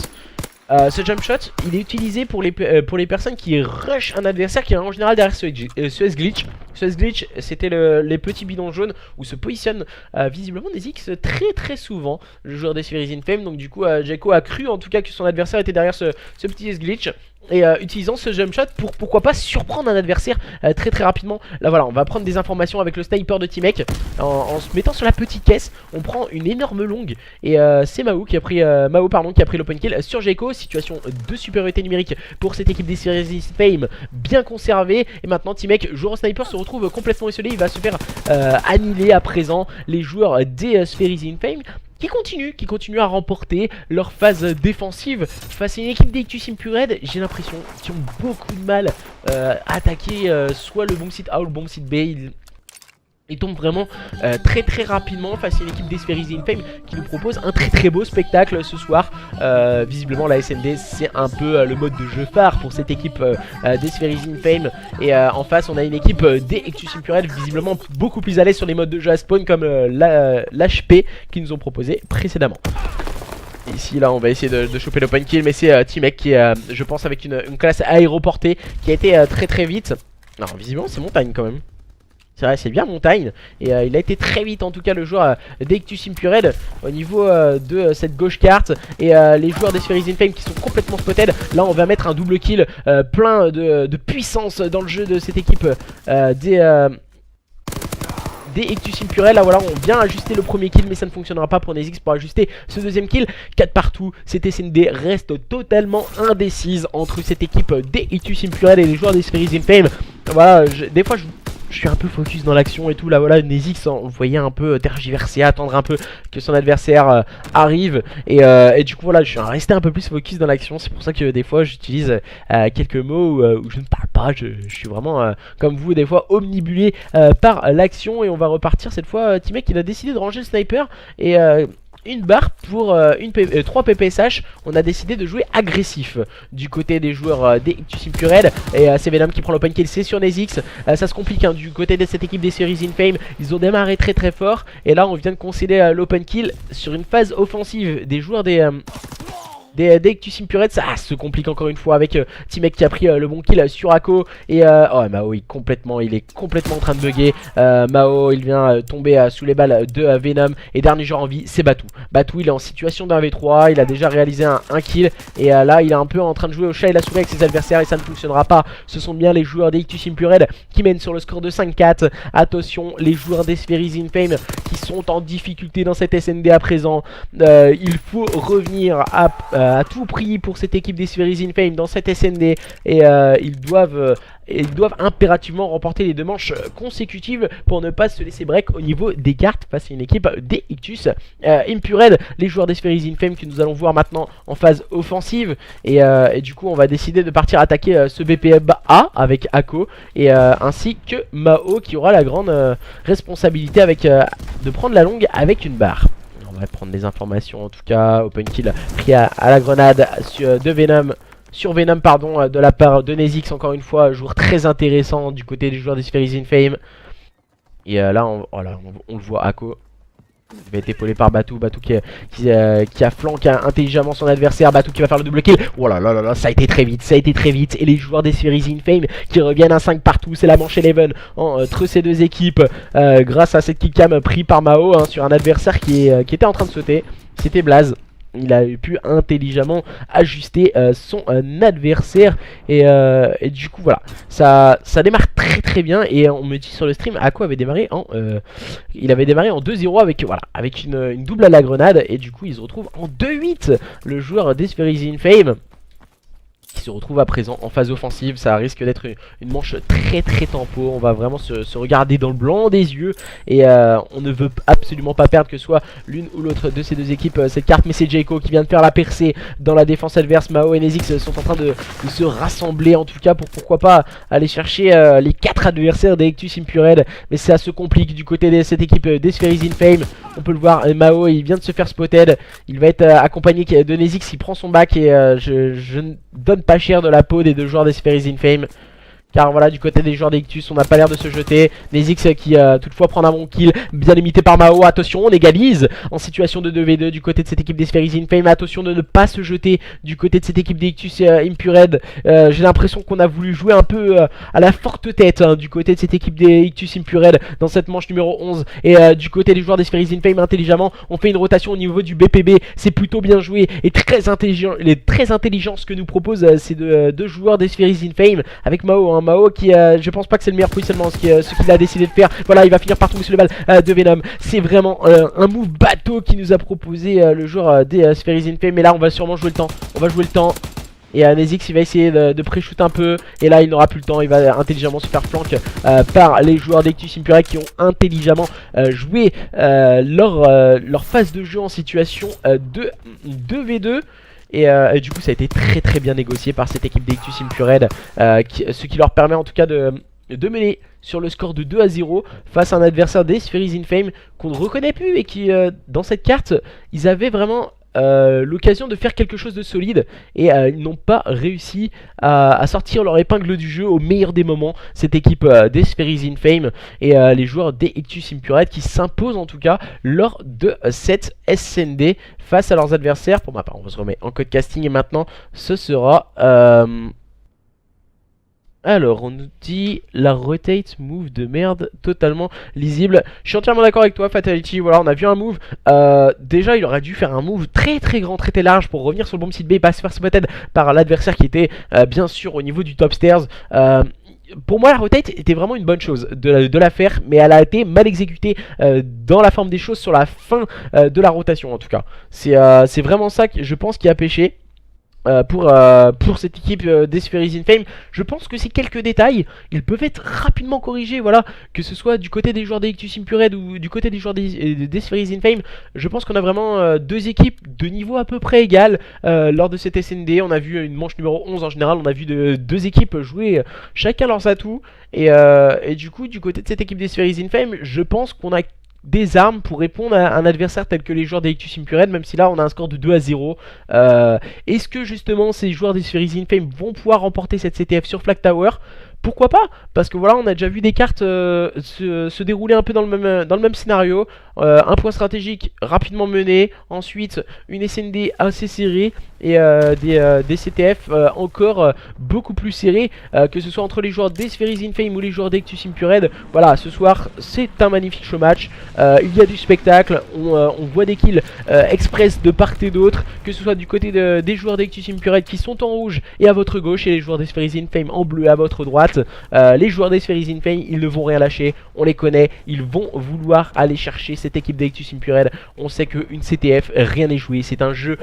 Ce jump shot, il est utilisé pour les personnes qui rush un adversaire qui est en général derrière ce S-glitch. Ce S-glitch, c'était les petits bidons jaunes où se positionne visiblement Nezix très souvent, le joueur des Spheres Infame. Donc du coup, Jeko a cru en tout cas que son adversaire était derrière ce petit S-glitch. Et utilisant ce jump shot pour pourquoi pas surprendre un adversaire très rapidement. Là voilà, on va prendre des informations avec le sniper de Timek en se mettant sur la petite caisse. On prend une énorme longue et c'est Mao qui a pris l'open kill sur Jeko. Situation de supériorité numérique pour cette équipe des Spheres Infame bien conservée. Et maintenant Timek, joueur sniper, se retrouve complètement isolé. Il va se faire annihiler à présent les joueurs des Spheres Infame. qui continue à remporter leur phase défensive face à une équipe d'Ictus Impured. J'ai l'impression qu'ils ont beaucoup de mal à attaquer soit le bomb site A ou le bomb site B. Ils tombent vraiment très rapidement face à une équipe d'Esphéris Infame qui nous propose un très beau spectacle ce soir. Visiblement la SND c'est un peu le mode de jeu phare pour cette équipe d'Esphéris Infame. Et en face on a une équipe d'Ictus Impured visiblement beaucoup plus à l'aise sur les modes de jeu à spawn comme l'HP qu'ils nous ont proposé précédemment. Ici là on va essayer de choper l'open kill, mais c'est T-Mec qui est je pense avec une classe aéroportée qui a été très vite. Non, visiblement c'est montagne quand même. C'est vrai, c'est bien montagne. Et il a été très vite en tout cas le joueur d'Ictus Impured au niveau de cette gauche carte. Et les joueurs d'Esphéris Infame qui sont complètement spotted. Là on va mettre un double kill plein de puissance dans le jeu de cette équipe des Ictus Impured. Là voilà, on vient ajuster le premier kill mais ça ne fonctionnera pas pour Nezix pour ajuster ce deuxième kill. 4 partout, cette SND reste totalement indécise entre cette équipe des Ictus Impured et les joueurs d'Esphéris Infame. Voilà, des fois je suis un peu focus dans l'action et tout. Là voilà, Nezix, on le voyait un peu tergiverser, attendre un peu que son adversaire arrive. Et du coup voilà, je suis resté un peu plus focus dans l'action. C'est pour ça que des fois j'utilise quelques mots où je ne parle pas. Je suis vraiment comme vous des fois omnibulé par l'action. Et on va repartir cette fois. T-Mec il a décidé de ranger le sniper et une barre pour 3 PPSH. On a décidé de jouer agressif du côté des joueurs des Ictus Impured. Et c'est Venom qui prend l'open kill, c'est sur Nezix. Ça se complique hein, du côté de cette équipe des Esphéris Infame. Ils ont démarré très fort. Et là on vient de concéder l'open kill sur une phase offensive des joueurs des Ictus Impured. Ça se complique encore une fois avec T-Mec qui a pris le bon kill sur Ako. Et oh Mao il est complètement en train de bugger. Mao il vient tomber sous les balles de Venom. Et dernier joueur en vie c'est Batou. Batou il est en situation d'un V3. Il a déjà réalisé un kill. Et là il est un peu en train de jouer au chat et la souris avec ses adversaires. Et ça ne fonctionnera pas. Ce sont bien les joueurs des Ictus Impured qui mènent sur le score de 5-4. Attention, les joueurs d'Esphéris Infame qui sont en difficulté dans cette SND à présent. Il faut revenir à tout prix pour cette équipe d'Esphéris Infame dans cette SND. Et ils doivent impérativement remporter les 2 manches consécutives pour ne pas se laisser break au niveau des cartes face à une équipe des Ictus Impured. Les joueurs d'Esphéris Infame que nous allons voir maintenant en phase offensive. Et du coup on va décider de partir attaquer ce BPM A avec Ako. Et ainsi que Mao qui aura la grande responsabilité de prendre la longue avec une barre. On va prendre des informations en tout cas. Open kill pris à la grenade de Venom. Sur Venom pardon, de la part de Nezix encore une fois. Joueur très intéressant du côté des joueurs d'Esphéris Infame. Et là on le voit Ako. Il va être épaulé par Batou. Batou qui a flanqué intelligemment son adversaire. Batou qui va faire le double kill. Oh là là là, ça a été très vite. Et les joueurs d'Esphéris Infame qui reviennent à 5 partout. C'est la manche 11 entre ces deux équipes. Grâce à cette kickcam pris par Mao hein, sur un adversaire qui était en train de sauter. C'était Blaze. Il a pu intelligemment ajuster son adversaire. Et du coup voilà, ça démarre très bien. Et on me dit sur le stream Ako avait démarré il avait démarré en 2-0 avec une double à la grenade. Et du coup il se retrouve en 2-8. Le joueur d'Esphéris Infame qui se retrouve à présent en phase offensive. Ça risque d'être une manche très tempo. On va vraiment se regarder dans le blanc des yeux. Et on ne veut absolument pas perdre que ce soit l'une ou l'autre de ces deux équipes cette carte. Mais c'est Jayco qui vient de faire la percée dans la défense adverse. Mao et Nezix sont en train de se rassembler en tout cas pour pourquoi pas aller chercher les 4 adversaires des Ictus Impured. Mais ça se complique du côté de cette équipe d'Esphéris Infame. On peut le voir, Mao il vient de se faire spotted. Il va être accompagné de Nezix qui prend son back. Et je ne donne pas cher de la peau des 2 joueurs d'Esphéris Infame. Car voilà, du côté des joueurs d'Ictus, on n'a pas l'air de se jeter. Nezix qui toutefois prend un bon kill, bien limité par Mao. Attention, on égalise en situation de 2v2 du côté de cette équipe d'Esphéris Infame. Attention de ne pas se jeter du côté de cette équipe d'Ictus Impured. J'ai l'impression qu'on a voulu jouer un peu à la forte tête hein, du côté de cette équipe d'Ictus Impured dans cette manche numéro 11. Et du côté des joueurs d'Esphéris Infame, intelligemment, on fait une rotation au niveau du BPB. C'est plutôt bien joué et très intelligent ce que nous proposent ces deux joueurs d'Esphéris Infame avec Mao. Hein. Mao qui je pense pas que c'est le meilleur positionnement ce qu'il a décidé de faire. Voilà, il va finir par tomber sur le balle de Venom. C'est vraiment un move bateau qui nous a proposé le joueur des Esphéris Infame. Mais là on va sûrement jouer le temps. Et Nezix il va essayer de pré-shoot un peu. Et là il n'aura plus le temps, il va intelligemment se faire flank par les joueurs d'Ectus Impure qui ont intelligemment joué leur phase de jeu en situation de 2v2. Et du coup ça a été très bien négocié par cette équipe d'Ectus Impured, ce qui leur permet en tout cas de mener sur le score de 2-0 face à un adversaire des Spheres Infame qu'on ne reconnaît plus et qui dans cette carte ils avaient vraiment l'occasion de faire quelque chose de solide et ils n'ont pas réussi à sortir leur épingle du jeu au meilleur des moments, cette équipe des Spheres Infame et les joueurs des Ectus Impured qui s'imposent en tout cas lors de cette SND face à leurs adversaires. Pour ma part on se remet en code casting et maintenant ce sera alors, on nous dit la rotate move de merde, totalement lisible. Je suis entièrement d'accord avec toi, Fatality. Voilà, on a vu un move. Déjà, il aurait dû faire un move très grand, très large pour revenir sur le bomb site B et pas se faire spotted par l'adversaire qui était bien sûr au niveau du top stairs. Pour moi la rotate était vraiment une bonne chose de la faire, mais elle a été mal exécutée dans la forme des choses sur la fin de la rotation en tout cas. C'est vraiment ça que je pense qui a pêché. Pour cette équipe des Spheres Infame, je pense que ces quelques détails, ils peuvent être rapidement corrigés, voilà, que ce soit du côté des joueurs d'Ectus Impured ou du côté des joueurs des Spheres Infame. Je pense qu'on a vraiment deux équipes de niveau à peu près égal lors de cette SND. On a vu une manche numéro 11 en général, on a vu deux équipes jouer chacun leurs atouts. Et du coup, du côté de cette équipe des Spheres Infame, je pense qu'on a des armes pour répondre à un adversaire tel que les joueurs d'Ectus Impured, même si là on a un score de 2-0. Est-ce que justement ces joueurs des Spheres Infame vont pouvoir remporter cette CTF sur Flag Tower? Pourquoi pas? Parce que voilà, on a déjà vu des cartes se dérouler un peu dans le même scénario. Un point stratégique rapidement mené, ensuite une SND assez serrée et des CTF encore beaucoup plus serrés, que ce soit entre les joueurs des Spheres Infame ou les joueurs d'Ectus Impured. Voilà, ce soir c'est un magnifique show match. Il y a du spectacle, on voit des kills express de part et d'autre, que ce soit du côté des joueurs d'Ectus Impured qui sont en rouge et à votre gauche, et les joueurs des Spheres Infame en bleu à votre droite. Les joueurs des Spheres Infame, ils ne vont rien lâcher, on les connaît, ils vont vouloir aller chercher cette équipe d'Ectus Impured. On sait qu'une CTF, rien n'est joué, c'est un jeu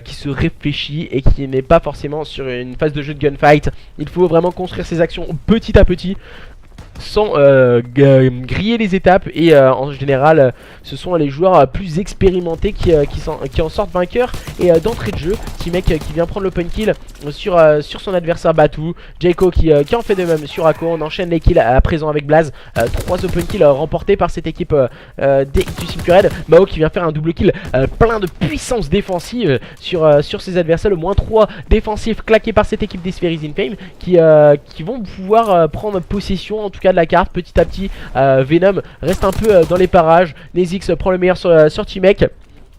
qui se réfléchit et qui n'est pas forcément sur une phase de jeu de gunfight. Il faut vraiment construire ses actions petit à petit, sans griller les étapes, et en général ce sont les joueurs plus expérimentés qui en sortent vainqueurs. Et d'entrée de jeu, T-Mec qui vient prendre l'open kill sur son adversaire Batou, Jayco qui en fait de même sur Ako. On enchaîne les kills à présent avec Blaze, 3 open kills remportés par cette équipe d'Ectus Impured. Mao qui vient faire un double kill plein de puissance défensive sur ses adversaires, le moins 3 défensif claqué par cette équipe des Spheres Infame qui vont pouvoir prendre possession en tout cas de la carte petit à petit. Venom reste un peu dans les parages, Nezix prend le meilleur sur T-Mec.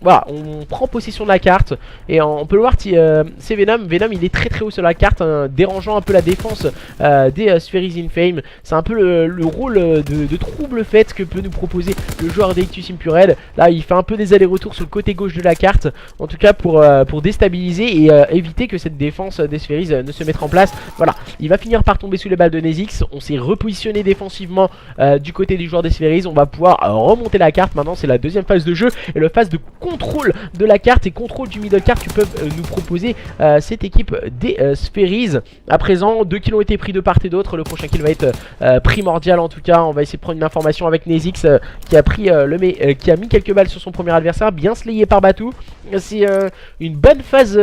Voilà, on prend possession de la carte et on peut le voir, c'est Venom. Venom il est très haut sur la carte, dérangeant un peu la défense des Spheres Infame. C'est un peu le rôle de trouble fait que peut nous proposer le joueur d'Ectus Impured. Là il fait un peu des allers-retours sur le côté gauche de la carte, en tout cas pour déstabiliser et éviter que cette défense des Spheres ne se mette en place. Voilà, il va finir par tomber sous les balles de Nezix. On s'est repositionné défensivement du côté des joueurs des Spheres. On va pouvoir remonter la carte. Maintenant c'est la deuxième phase de jeu et le phase de contrôle de la carte et contrôle du middle card que peuvent nous proposer cette équipe des Spheres. À présent 2 kills ont été pris de part et d'autre. Le prochain kill va être primordial en tout cas. On va essayer de prendre une information avec Nezix qui a pris qui a mis quelques balles sur son premier adversaire, bien slayé par Batou. C'est une bonne phase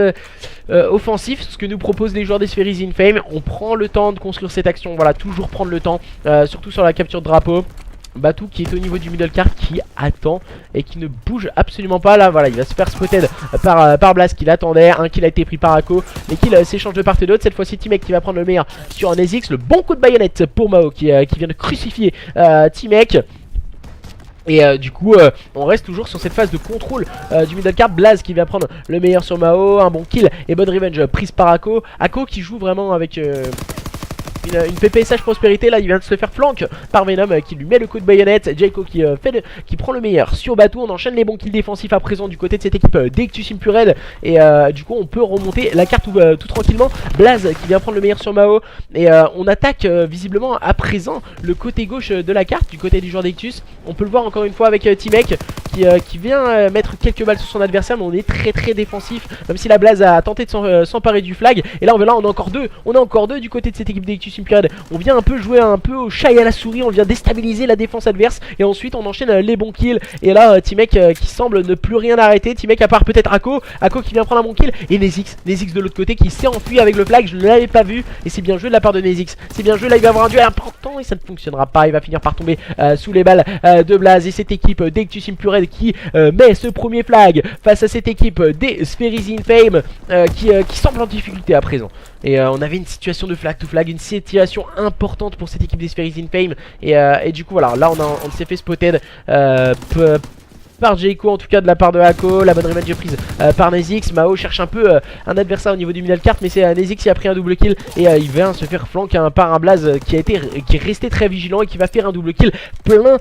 offensive, ce que nous proposent les joueurs des Spheres Infame. On prend le temps de construire cette action, voilà, toujours prendre le temps, surtout sur la capture de drapeau. Batou qui est au niveau du middle card, qui attend et qui ne bouge absolument pas. Là voilà, il va se faire spotted par Blast qui l'attendait. Un kill a été pris par Ako. Les kills s'échangent de part et d'autre. Cette fois-ci T-Mec qui va prendre le meilleur sur un Nezix. Le bon coup de baïonnette pour Mao qui vient de crucifier T-Mec. Et du coup on reste toujours sur cette phase de contrôle du middle card. Blaze qui vient prendre le meilleur sur Mao. Un bon kill et bonne revenge prise par Ako. Ako qui joue vraiment avec une PPSH prospérité. Là il vient de se faire flank par Venom qui lui met le coup de baïonnette. Jayco qui prend le meilleur sur Batou. On enchaîne les bons kills défensifs à présent du côté de cette équipe d'Ectus Impurel. Et du coup on peut remonter la carte tout tranquillement. Blaze qui vient prendre le meilleur sur Mao. Et on attaque visiblement à présent le côté gauche de la carte, du côté du joueur d'Ectus. On peut le voir encore une fois avec T-Mec qui vient mettre quelques balles sur son adversaire, mais on est très défensif, même si la Blaze a tenté de s'emparer du flag. Et là on a encore deux du côté de cette équipe d'Ectus Impurel. On vient un peu jouer un peu au chat et à la souris, on vient déstabiliser la défense adverse et ensuite on enchaîne les bons kills. Et là T-Mec qui semble ne plus rien arrêter. T-Mec à part peut-être Ako qui vient prendre un bon kill, et Nezix de l'autre côté qui s'est enfui avec le flag. Je ne l'avais pas vu et c'est bien joué de la part de Nezix. C'est bien joué, là il va avoir un duel important et ça ne fonctionnera pas. Il va finir par tomber sous les balles de Blaze. Et cette équipe d'Ectus Impurel qui met ce premier flag face à cette équipe des Spheres in Fame qui semble en difficulté à présent. Et on avait une situation de flag to flag, une situation importante pour cette équipe des Spheres in Fame. Et du coup voilà, là on s'est fait spotted par Jayco, en tout cas de la part de Ako. La bonne revenge est prise par Nezix. Mao cherche un peu un adversaire au niveau du middle cart, mais c'est Nezix qui a pris un double kill et il vient se faire flank par un Blaze qui est resté très vigilant et qui va faire un double kill plein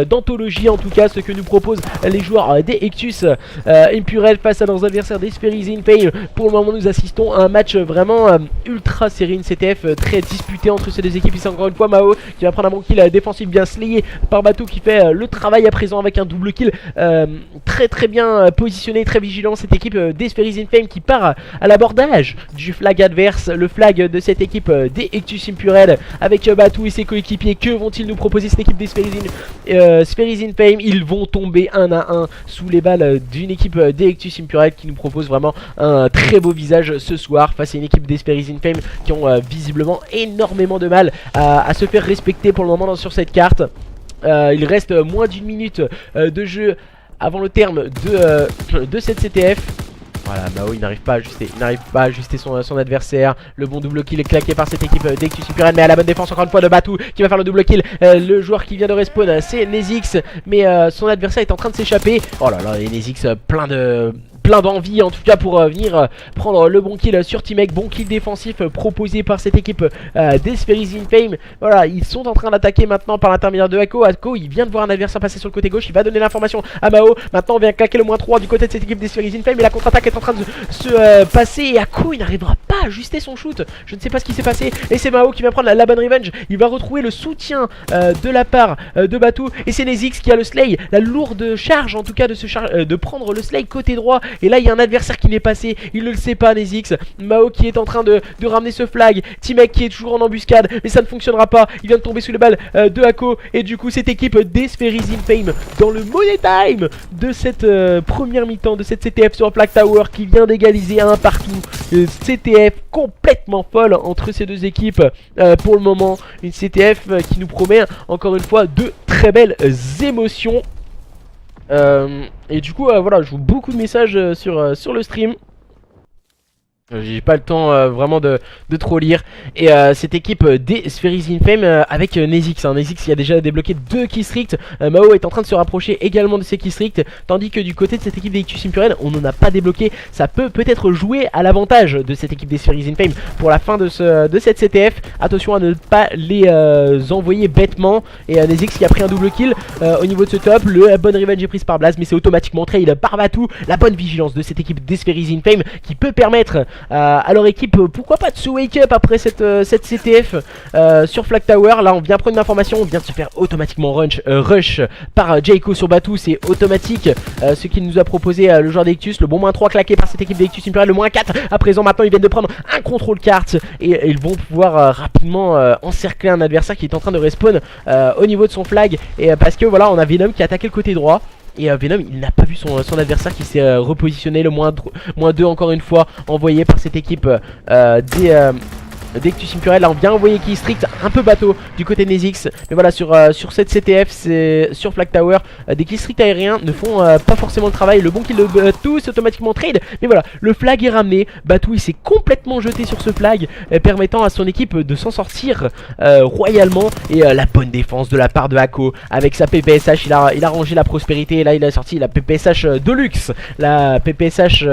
d'anthologie, en tout cas ce que nous proposent les joueurs des Ectus Impurel face à leurs adversaires des Spheres in Fame. Pour le moment nous assistons à un match vraiment ultra serré, une CTF très disputée entre ces deux équipes. Ici encore une fois Mao qui va prendre un bon kill défensif bien slayé par Batou qui fait le travail à présent avec un double kill très bien positionné, très vigilant. Cette équipe des Spheres in Fame qui part à l'abordage du flag adverse, le flag de cette équipe des Ectus Impurel avec Batou et ses coéquipiers. Que vont-ils nous proposer cette équipe des Spheres in Fame? Ils vont tomber un à un sous les balles d'une équipe des Ectus Impurel qui nous propose vraiment un très beau visage ce soir face à une équipe des Spheres in Fame qui ont visiblement énormément de mal à se faire respecter pour le moment sur cette carte. Il reste moins d'une minute de jeu avant le terme de cette CTF. Voilà, Mao il n'arrive pas à ajuster son adversaire. Le bon double kill est claqué par cette équipe d'Ectus Impurel, mais à la bonne défense encore une fois de Batou qui va faire le double kill. Le joueur qui vient de respawn c'est Nezix, mais son adversaire est en train de s'échapper. Oh là là, et Nezix plein d'envie en tout cas pour venir prendre le bon kill sur T-Mec. Bon kill défensif proposé par cette équipe des Spheres in Fame. Voilà, ils sont en train d'attaquer maintenant par l'intermédiaire de Ako. Ako il vient de voir un adversaire passer sur le côté gauche, il va donner l'information à Mao. Maintenant on vient claquer le -3 du côté de cette équipe des Spheres in Fame et la contre-attaque est en train de se passer et Ako il n'arrivera pas à ajuster son shoot. Je ne sais pas ce qui s'est passé et c'est Mao qui va prendre la bonne revenge. Il va retrouver le soutien de la part de Batou et c'est Nezix qui a le slay, la lourde charge en tout cas de prendre le slay côté droit. Et là il y a un adversaire qui n'est passé, il ne le sait pas Nezix. Mao qui est en train de ramener ce flag, T-Mec qui est toujours en embuscade, mais ça ne fonctionnera pas. Il vient de tomber sous les balles de Ako. Et du coup cette équipe des Spheres in Fame dans le money time de cette première mi-temps de cette CTF sur Flag Tower qui vient d'égaliser un partout. CTF complètement folle entre ces deux équipes pour le moment. Une CTF qui nous promet encore une fois de très belles émotions. Et du coup voilà, je vous beaucoup de messages sur le stream. J'ai pas le temps vraiment de trop lire. Et cette équipe des Spheres in Fame avec Nezix, Nezix qui a déjà débloqué 2 killstreaks. Mao est en train de se rapprocher également de ses killstreaks, tandis que du côté de cette équipe des Ectus Impurel on n'en a pas débloqué. Ça peut peut-être jouer à l'avantage de cette équipe des Spheres in Fame pour la fin de cette CTF. Attention à ne pas les envoyer bêtement. Et Nezix qui a pris un double kill au niveau de ce top. La bonne revenge est prise par Blaze, mais c'est automatiquement trade par Batou. La bonne vigilance de cette équipe des Spheres in Fame qui peut permettre à leur équipe, pourquoi pas de se wake up après cette CTF sur Flag Tower. Là on vient prendre une information, on vient de se faire automatiquement rush par Jayco sur Batou. C'est automatique ce qu'il nous a proposé le joueur d'Ectus. Le bon -3 claqué par cette équipe d'Ectus Impurel, le -4 à présent. Maintenant ils viennent de prendre un contrôle carte et ils vont pouvoir rapidement encercler un adversaire qui est en train de respawn au niveau de son flag. Et parce que voilà, on a Venom qui a attaqué le côté droit. Et Venom il n'a pas vu son adversaire qui s'est repositionné. Le -2 encore une fois envoyé par cette équipe d'Ectus Impurel. Là on vient envoyer qui strict un peu bateau du côté de Nezix. Mais voilà, sur cette CTF, c'est sur Flag Tower, des kills strict aériens ne font pas forcément le travail. Le bon kill de Batou c'est automatiquement trade. Mais voilà, le flag est ramené. Batou il s'est complètement jeté sur ce flag, permettant à son équipe de s'en sortir royalement. Et la bonne défense de la part de Ako avec sa PPSH. Il a rangé la prospérité. Et là il a sorti la PPSH de luxe, la PPSH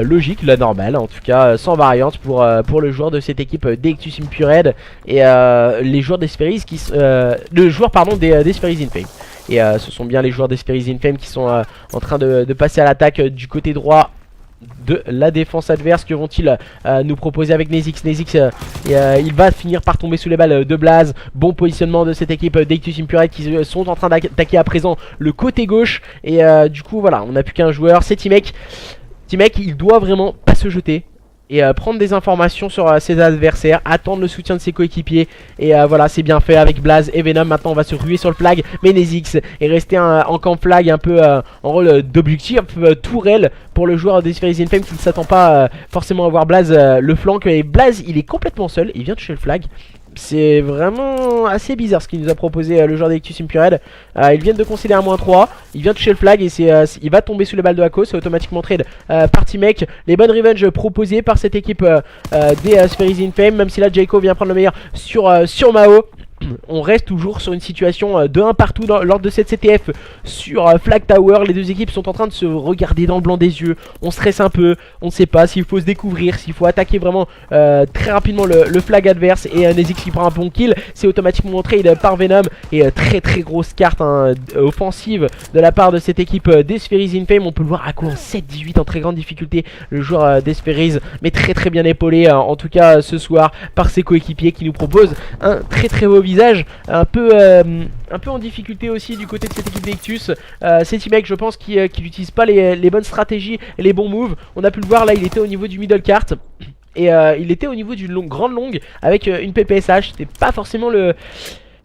logique, la normale en tout cas, sans variante pour le joueur de cette équipe d'Ectus Impured et les joueurs d'Esphéris qui le joueur pardon d'Esphéris Infame. Et ce sont bien les joueurs d'Esphéris Infame qui sont en train de passer à l'attaque du côté droit de la défense adverse. Que vont-ils nous proposer avec Nezix? Nezix il va finir par tomber sous les balles de Blaze. Bon positionnement de cette équipe d'Ectus Impured qui sont en train d'attaquer à présent le côté gauche. Et du coup voilà, on n'a plus qu'un joueur, c'est T-Mec. T-Mec il doit vraiment pas se jeter et prendre des informations sur ses adversaires, attendre le soutien de ses coéquipiers. Et voilà, c'est bien fait avec Blaze et Venom. Maintenant on va se ruer sur le flag, mais Nezix est resté en camp flag, un peu en rôle d'objectif, tourelle pour le joueur d'Esphéris Infame qui ne s'attend pas forcément à voir Blaze le flank. Et Blaze il est complètement seul, il vient toucher le flag. C'est vraiment assez bizarre ce qu'il nous a proposé le joueur d'Ectus Impured. Ils viennent de concéder un -3. Il vient toucher le flag et il va tomber sous les balles de Hako. C'est automatiquement trade par T-Mec. Les bonnes revenge proposées par cette équipe des Spheres Infame. Même si là Jayco vient prendre le meilleur sur Mao. On reste toujours sur une situation de 1 partout lors de cette CTF sur Flag Tower. Les deux équipes sont en train de se regarder dans le blanc des yeux. On stresse un peu, on ne sait pas s'il faut se découvrir, s'il faut attaquer vraiment très rapidement le flag adverse. Et Nezix qui prend un bon kill, c'est automatiquement trade par Venom. Et très grosse carte offensive de la part de cette équipe d'Esphéris Infame. On peut le voir à quoi en 7-18 en très grande difficulté le joueur d'Esphéris, mais très bien épaulé en tout cas ce soir par ses coéquipiers qui nous proposent un très beau visage, un peu en difficulté aussi du côté de cette équipe d'Ectus. C'est T-Mec je pense qui n'utilise pas les bonnes stratégies et les bons moves. On a pu le voir là, il était au niveau du middle cart et il était au niveau d'une grande longue avec une PPSH. C'était pas forcément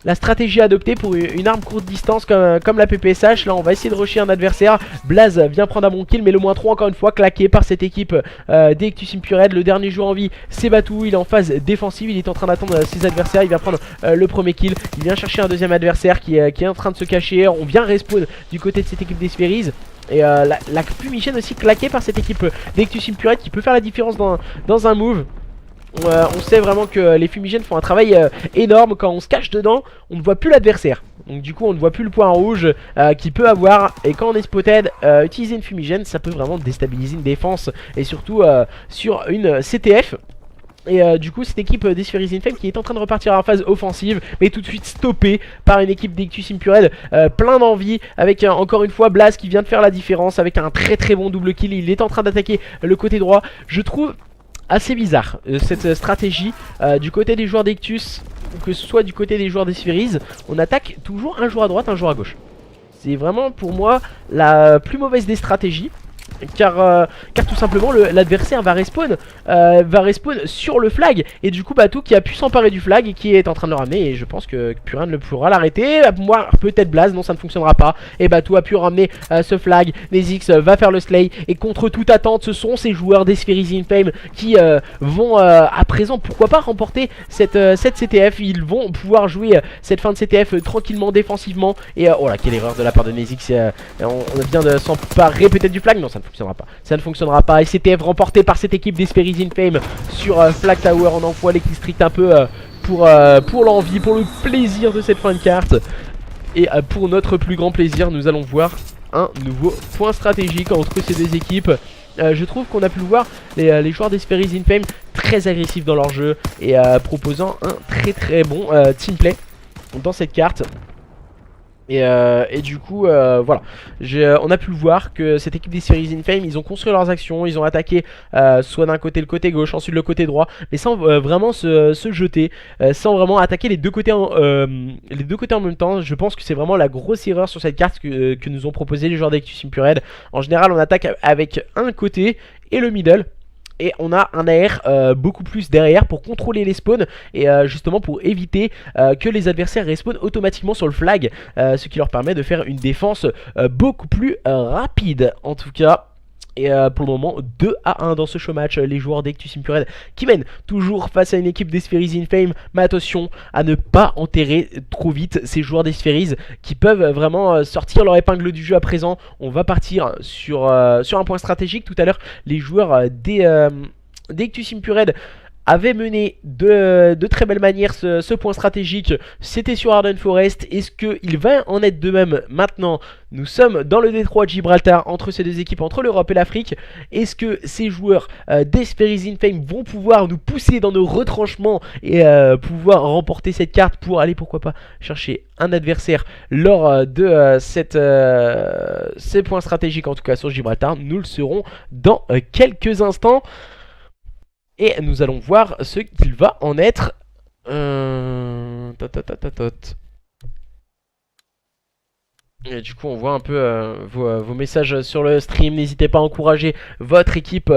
la stratégie adoptée pour une arme courte distance comme la PPSH. Là on va essayer de rusher un adversaire. Blaze vient prendre un bon kill, mais le -3 encore une fois claqué par cette équipe d'Ectus Impured. Le dernier joueur en vie c'est Batou, il est en phase défensive, il est en train d'attendre ses adversaires. Il vient prendre le premier kill, il vient chercher un deuxième adversaire qui est en train de se cacher. On vient respawn du côté de cette équipe d'Esphéris. Et la fumigène aussi claquée par cette équipe d'Ectus Impured qui peut faire la différence dans un move. On sait vraiment que les fumigènes font un travail énorme. Quand on se cache dedans, on ne voit plus l'adversaire. Donc du coup on ne voit plus le point rouge qu'il peut avoir. Et quand on est spotted, utiliser une fumigène ça peut vraiment déstabiliser une défense. Et surtout sur une CTF. Et du coup cette équipe d'Esphéris Infame qui est en train de repartir en phase offensive, mais tout de suite stoppée par une équipe d'Ectus Impured plein d'envie, avec encore une fois Blaze qui vient de faire la différence avec un très bon double kill. Il est en train d'attaquer le côté droit. Je trouve assez bizarre cette stratégie du côté des joueurs d'Ectus, que ce soit du côté des joueurs d'Esphéris. On attaque toujours un joueur à droite, un joueur à gauche. C'est vraiment pour moi la plus mauvaise des stratégies. Car tout simplement l'adversaire va respawn sur le flag. Et du coup Batou qui a pu s'emparer du flag et qui est en train de le ramener. Et je pense que plus rien ne pourra l'arrêter. Moi peut-être Blaze, non ça ne fonctionnera pas. Et Batou a pu ramener ce flag. Nezix va faire le slay. Et contre toute attente ce sont ces joueurs d'Esphéris Infame qui vont à présent pourquoi pas remporter cette CTF. Ils vont pouvoir jouer cette fin de CTF tranquillement défensivement. Et oh là quelle erreur de la part de Nezix. On vient de s'emparer peut-être du flag. Non ça ne fonctionnera pas. Ça ne fonctionnera pas. Et CTF remporté par cette équipe d'Esphéris Infame sur Flag Tower. On envoie les strict un peu pour l'envie, pour le plaisir de cette fin de carte. Et pour notre plus grand plaisir, nous allons voir un nouveau point stratégique entre ces deux équipes. Je trouve qu'on a pu le voir, les joueurs d'Esphéris Infame très agressifs dans leur jeu et proposant un très bon team play dans cette carte. Et du coup voilà, on a pu le voir que cette équipe des Spheres Infame, ils ont construit leurs actions, ils ont attaqué soit d'un côté le côté gauche, ensuite le côté droit, mais sans vraiment se jeter, sans vraiment attaquer les deux côtés en même temps. Je pense que c'est vraiment la grosse erreur sur cette carte que nous ont proposé les joueurs d'Ectus Impured. En général on attaque avec un côté et le middle. Et on a un AR beaucoup plus derrière pour contrôler les spawns et justement pour éviter que les adversaires respawnent automatiquement sur le flag, ce qui leur permet de faire une défense beaucoup plus rapide en tout cas. Et pour le moment 2-1 dans ce show match, les joueurs d'Ectus Impured qui mènent toujours face à une équipe d'Esphéris Infame. Mais attention à ne pas enterrer trop vite ces joueurs d'Esphéris qui peuvent vraiment sortir leur épingle du jeu à présent. On va partir sur un point stratégique. Tout à l'heure les joueurs d'Ectus Impured avait mené de très belle manière ce point stratégique. C'était sur Arden Forest. Est-ce qu'il va en être de même maintenant? Nous sommes dans le détroit de Gibraltar, entre ces deux équipes, entre l'Europe et l'Afrique. Est-ce que ces joueurs d'Esperi's Infame vont pouvoir nous pousser dans nos retranchements et pouvoir remporter cette carte pour aller, pourquoi pas, chercher un adversaire lors de ces points stratégiques, en tout cas sur Gibraltar? Nous le saurons dans quelques instants. Et nous allons voir ce qu'il va en être. Et du coup on voit un peu vos messages sur le stream. N'hésitez pas à encourager votre équipe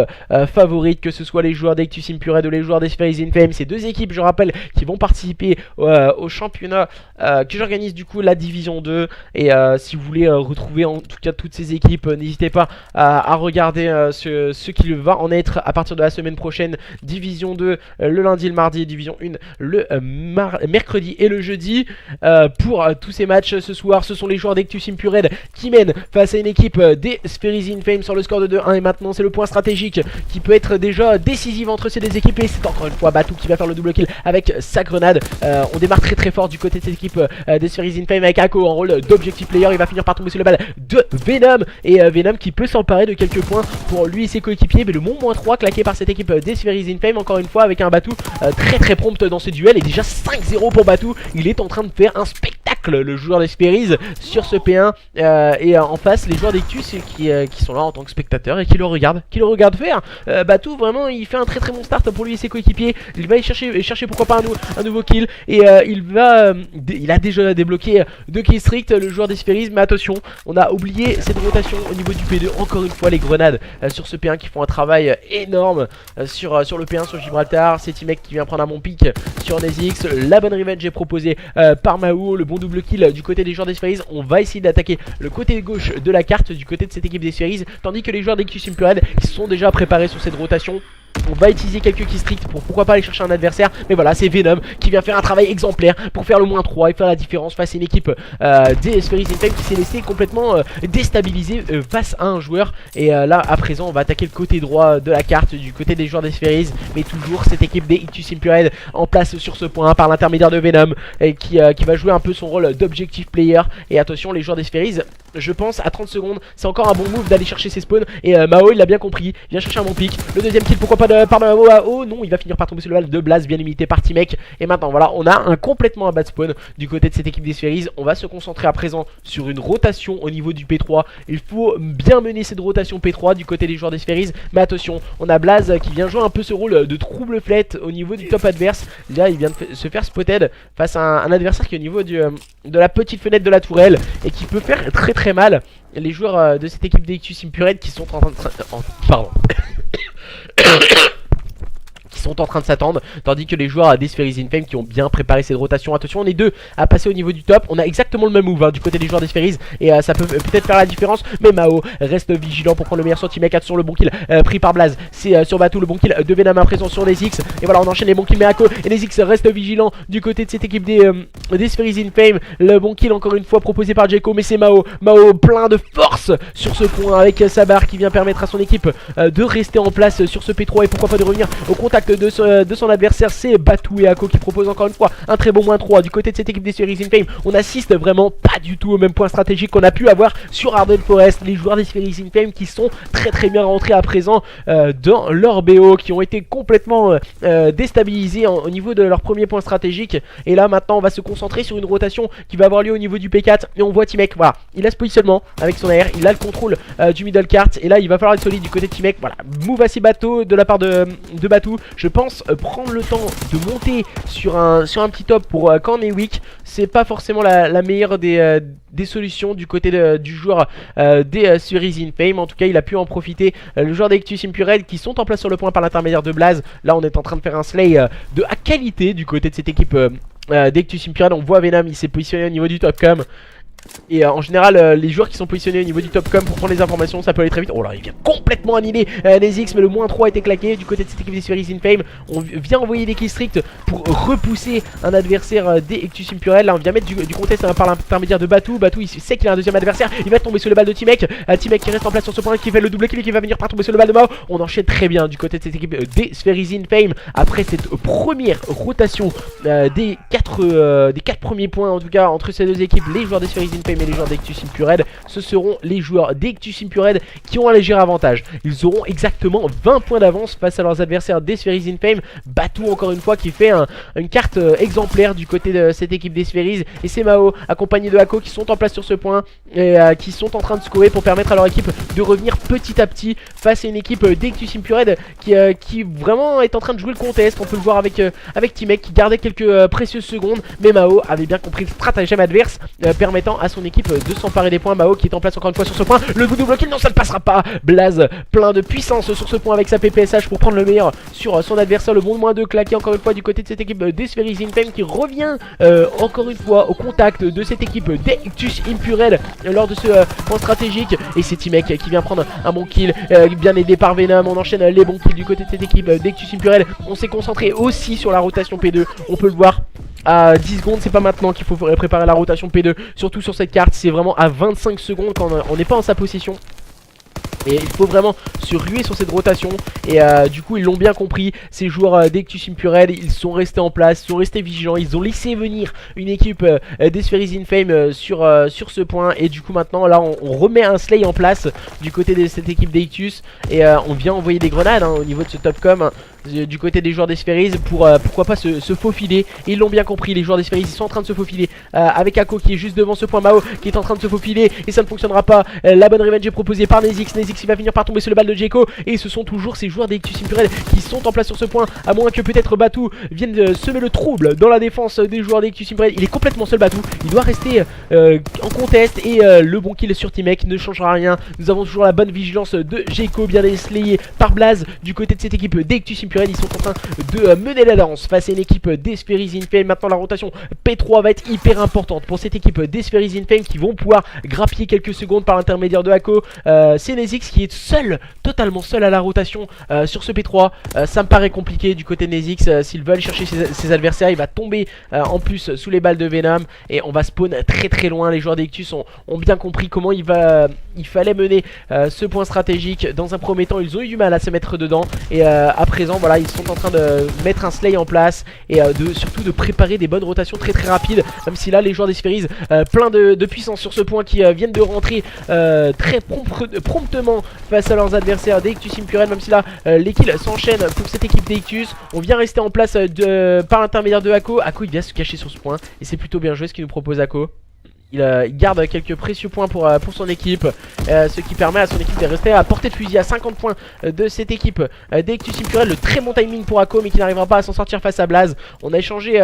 favorite, que ce soit les joueurs d'Ectus Impured ou les joueurs d'Esperi's Infame. Ces deux équipes, je rappelle, qui vont participer au championnat que j'organise, du coup la division 2. Et si vous voulez retrouver en tout cas toutes ces équipes, n'hésitez pas à regarder ce qu'il va en être à partir de la semaine prochaine. Division 2 le lundi et le mardi, division 1 le mercredi et le jeudi. Pour tous ces matchs ce soir, ce sont les joueurs d'Ectus Impured qui mène face à une équipe d'Esperi's Infame sur le score de 2-1. Et maintenant c'est le point stratégique qui peut être déjà décisif entre ces deux équipes. Et c'est encore une fois Batou qui va faire le double kill avec sa grenade. On démarre très fort du côté de cette équipe d'Esperi's Infame avec Ako en rôle d'objective player. Il va finir par tomber sur le balle de Venom. Et Venom qui peut s'emparer de quelques points pour lui et ses coéquipiers. Mais le -3 claqué par cette équipe d'Esperi's Infame, encore une fois avec un Batou très prompt dans ce duel. Et déjà 5-0 pour Batou. Il est en train de faire un spectacle, le joueur d'Esperi's, sur ce P1. Et en face les joueurs d'Ectus qui sont là en tant que spectateurs et qui le regardent faire. Batou vraiment il fait un très bon start pour lui et ses coéquipiers. Il va y chercher pourquoi pas un nouveau kill. Et il a déjà débloqué 2 kills strict, le joueur d'Esperi's. Mais attention, on a oublié cette rotation au niveau du P2. Encore une fois les grenades sur ce P1 qui font un travail énorme sur le P1 sur Gibraltar. C'est Timek qui vient prendre un bon pic sur Nezix. La bonne revenge est proposée par Mao. Le bon double kill du côté des joueurs d'Esperi's. On va essayer d'attaquer le côté gauche de la carte du côté de cette équipe d'Esperi's, tandis que les joueurs d'Ectus Impured qui sont déjà préparés sur cette rotation. On va utiliser quelques kills stricts pour pourquoi pas aller chercher un adversaire. Mais voilà, c'est Venom qui vient faire un travail exemplaire pour faire le -3 et faire la différence face à une équipe d'Esperi's Infame qui s'est laissée complètement déstabilisée face à un joueur. Et là à présent on va attaquer le côté droit de la carte du côté des joueurs d'Esperi's. Mais toujours cette équipe d'Ectus Impured en place sur ce point par l'intermédiaire de Venom qui va jouer un peu son rôle d'objective player. Et attention les joueurs d'Esperi's, je pense à 30 secondes c'est encore un bon move d'aller chercher ses spawns. Et Mao il l'a bien compris, il vient chercher un bon pick. Le deuxième kill pourquoi pas par Mao. Oh non, il va finir par tomber sur le balle de Blaze, bien limité par Timek. Et maintenant voilà, on a complètement un bad spawn du côté de cette équipe d'Esperi's. On va se concentrer à présent sur une rotation au niveau du P3. Il faut bien mener cette rotation P3 du côté des joueurs d'Esperi's. Mais attention, on a Blaze qui vient jouer un peu ce rôle de trouble flette au niveau du top adverse. Là il vient de se faire spotted face à un adversaire qui est au niveau de la petite fenêtre de la tourelle et qui peut faire très mal. Les joueurs de cette équipe d'Ectus Impured qui sont en train de s'attendre, tandis que les joueurs d'Esperi's Infame qui ont bien préparé cette rotation. Attention, on est deux à passer au niveau du top. On a exactement le même move du côté des joueurs d'Esperi's et ça peut peut-être faire la différence. Mais Mao reste vigilant pour prendre le meilleur centimètre. Attention, le bon kill pris par Blaze, c'est sur Batou. Le bon kill de Venom à présent sur les X. Et voilà, on enchaîne les bons kills Meako et les X restent vigilants du côté de cette équipe d'Esperi's Infame. Le bon kill encore une fois proposé par Jeko, mais c'est Mao plein de force sur ce point avec sa barre qui vient permettre à son équipe de rester en place sur ce P3 et pourquoi pas de revenir au contact de son adversaire. C'est Batou et Ako qui proposent encore une fois un très bon -3 du côté de cette équipe d'Esperi's Infame. On assiste vraiment pas du tout au même point stratégique qu'on a pu avoir sur Arden Forest. Les joueurs d'Esperi's Infame qui sont très bien rentrés à présent dans leur BO, qui ont été complètement déstabilisés au niveau de leur premier point stratégique. Et là maintenant on va se concentrer sur une rotation qui va avoir lieu au niveau du P4. Et on voit Timek, voilà, il a ce positionnement avec son AR, il a le contrôle du middle cart. Et là il va falloir être solide du côté de Timek. Voilà, move assez bateau de la part de Batou. Je pense prendre le temps de monter sur un petit top pour quand on est weak. C'est pas forcément la meilleure des solutions du côté du joueur d'Esperi's Infame. En tout cas il a pu en profiter. Le joueur d'Ectus Impured qui sont en place sur le point par l'intermédiaire de Blaze. Là on est en train de faire un slay de qualité du côté de cette équipe d'Ectus Impured. On voit Venom, il s'est positionné au niveau du top com. Et en général les joueurs qui sont positionnés au niveau du top com pour prendre les informations, ça peut aller très vite. Oh là, il vient complètement annihiler Nezix, mais le moins 3 a été claqué du côté de cette équipe des Spheres in Fame. On vient envoyer des kills stricts pour repousser un adversaire des Ectus Impurel. Là on vient mettre du contest par l'intermédiaire de Batou. Batou il sait qu'il a un deuxième adversaire, il va tomber sur le bal de T-Mec. T-Mec qui reste en place sur ce point, qui fait le double kill et qui va venir par tomber sur le bal de Mao. On enchaîne très bien du côté de cette équipe des Spheres in Fame. Après cette première rotation des 4 premiers points en tout cas entre ces deux équipes, les joueurs des Spheres in Fame et les joueurs d'Ectus Impurel, ce seront les joueurs d'Ectus Impurel qui ont un léger avantage. Ils auront exactement 20 points d'avance face à leurs adversaires des Spheres in Fame. Batou encore une fois qui fait une carte exemplaire du côté de cette équipe des Spheres, et c'est Mao accompagné de Hako qui sont en place sur ce point et qui sont en train de scorer pour permettre à leur équipe de revenir petit à petit face à une équipe d'Ectus Impurel qui vraiment est en train de jouer le contest. On peut le voir avec T-Mec qui gardait quelques précieuses secondes, mais Mao avait bien compris le stratagème adverse permettant à son équipe de s'emparer des points. Mao qui est en place encore une fois sur ce point, le double kill, non ça ne passera pas. Blaze plein de puissance sur ce point avec sa PPSH pour prendre le meilleur sur son adversaire. Le bon de -2 claqué encore une fois du côté de cette équipe des Spheres in Fame qui revient encore une fois au contact de cette équipe d'Ectus Impurel lors de ce point stratégique. Et c'est T-Mec qui vient prendre un bon kill, bien aidé par Venom. On enchaîne les bons kills du côté de cette équipe d'Ectus Impurel. On s'est concentré aussi sur la rotation P2, on peut le voir. À 10 secondes, c'est pas maintenant qu'il faut préparer la rotation P2, surtout sur cette carte, c'est vraiment à 25 secondes quand on n'est pas en sa possession. Et il faut vraiment se ruer sur cette rotation. Et du coup ils l'ont bien compris, ces joueurs d'Ectus Impurel. Ils sont restés en place, ils sont restés vigilants. Ils ont laissé venir une équipe des Spheres in Fame sur ce point. Et du coup maintenant là on remet un slay en place du côté de cette équipe d'Ectus. Et on vient envoyer des grenades au niveau de ce top com du côté des joueurs des Spheres pour pourquoi pas se faufiler. Et ils l'ont bien compris, les joueurs des Spheres ils sont en train de se faufiler avec Hako qui est juste devant ce point, Mao qui est en train de se faufiler. Et ça ne fonctionnera pas, la bonne revenge est proposée par Nezix. Nezix il va finir par tomber sur le bal de Djeko. Et ce sont toujours ces joueurs d'Ectus Impurel qui sont en place sur ce point, à moins que peut-être Batou vienne semer le trouble dans la défense des joueurs d'Ectus Impurel. Il est complètement seul Batou, il doit rester en contest. Et le bon kill sur T-Mec ne changera rien. Nous avons toujours la bonne vigilance de Djeko, bien slayé par Blaze du côté de cette équipe d'Ectus Impurel. Ils sont en train de mener la lance face à une équipe des Spheres in Fame. Maintenant la rotation P3 va être hyper importante pour cette équipe des Spheres in Fame qui vont pouvoir grappiller quelques secondes par l'intermédiaire de Hako. C'est Nezix qui est seul, totalement seul à la rotation sur ce P3. Ça me paraît compliqué du côté de Nezix. S'il veut aller chercher ses adversaires, il va tomber en plus sous les balles de Venom. Et on va spawn très loin. Les joueurs d'Ectus ont bien compris comment il fallait mener ce point stratégique. Dans un premier temps ils ont eu du mal à se mettre dedans. Et à présent voilà, ils sont en train de mettre un slay en place. Et surtout de préparer des bonnes rotations très rapides. Même si là les joueurs des Spheres plein de puissance sur ce point qui viennent de rentrer très promptement face à leurs adversaires d'Ectus Impurel. Même si là les kills s'enchaînent pour cette équipe d'Ectus. On vient rester en place par l'intermédiaire de Hako. Hako il vient se cacher sur ce point et c'est plutôt bien joué ce qu'il nous propose Hako. Il garde quelques précieux points pour son équipe, ce qui permet à son équipe de rester à portée de fusil à 50 points de cette équipe d'Ectus Impurel. Le très bon timing pour Hako, mais qui n'arrivera pas à s'en sortir face à Blaze. On a échangé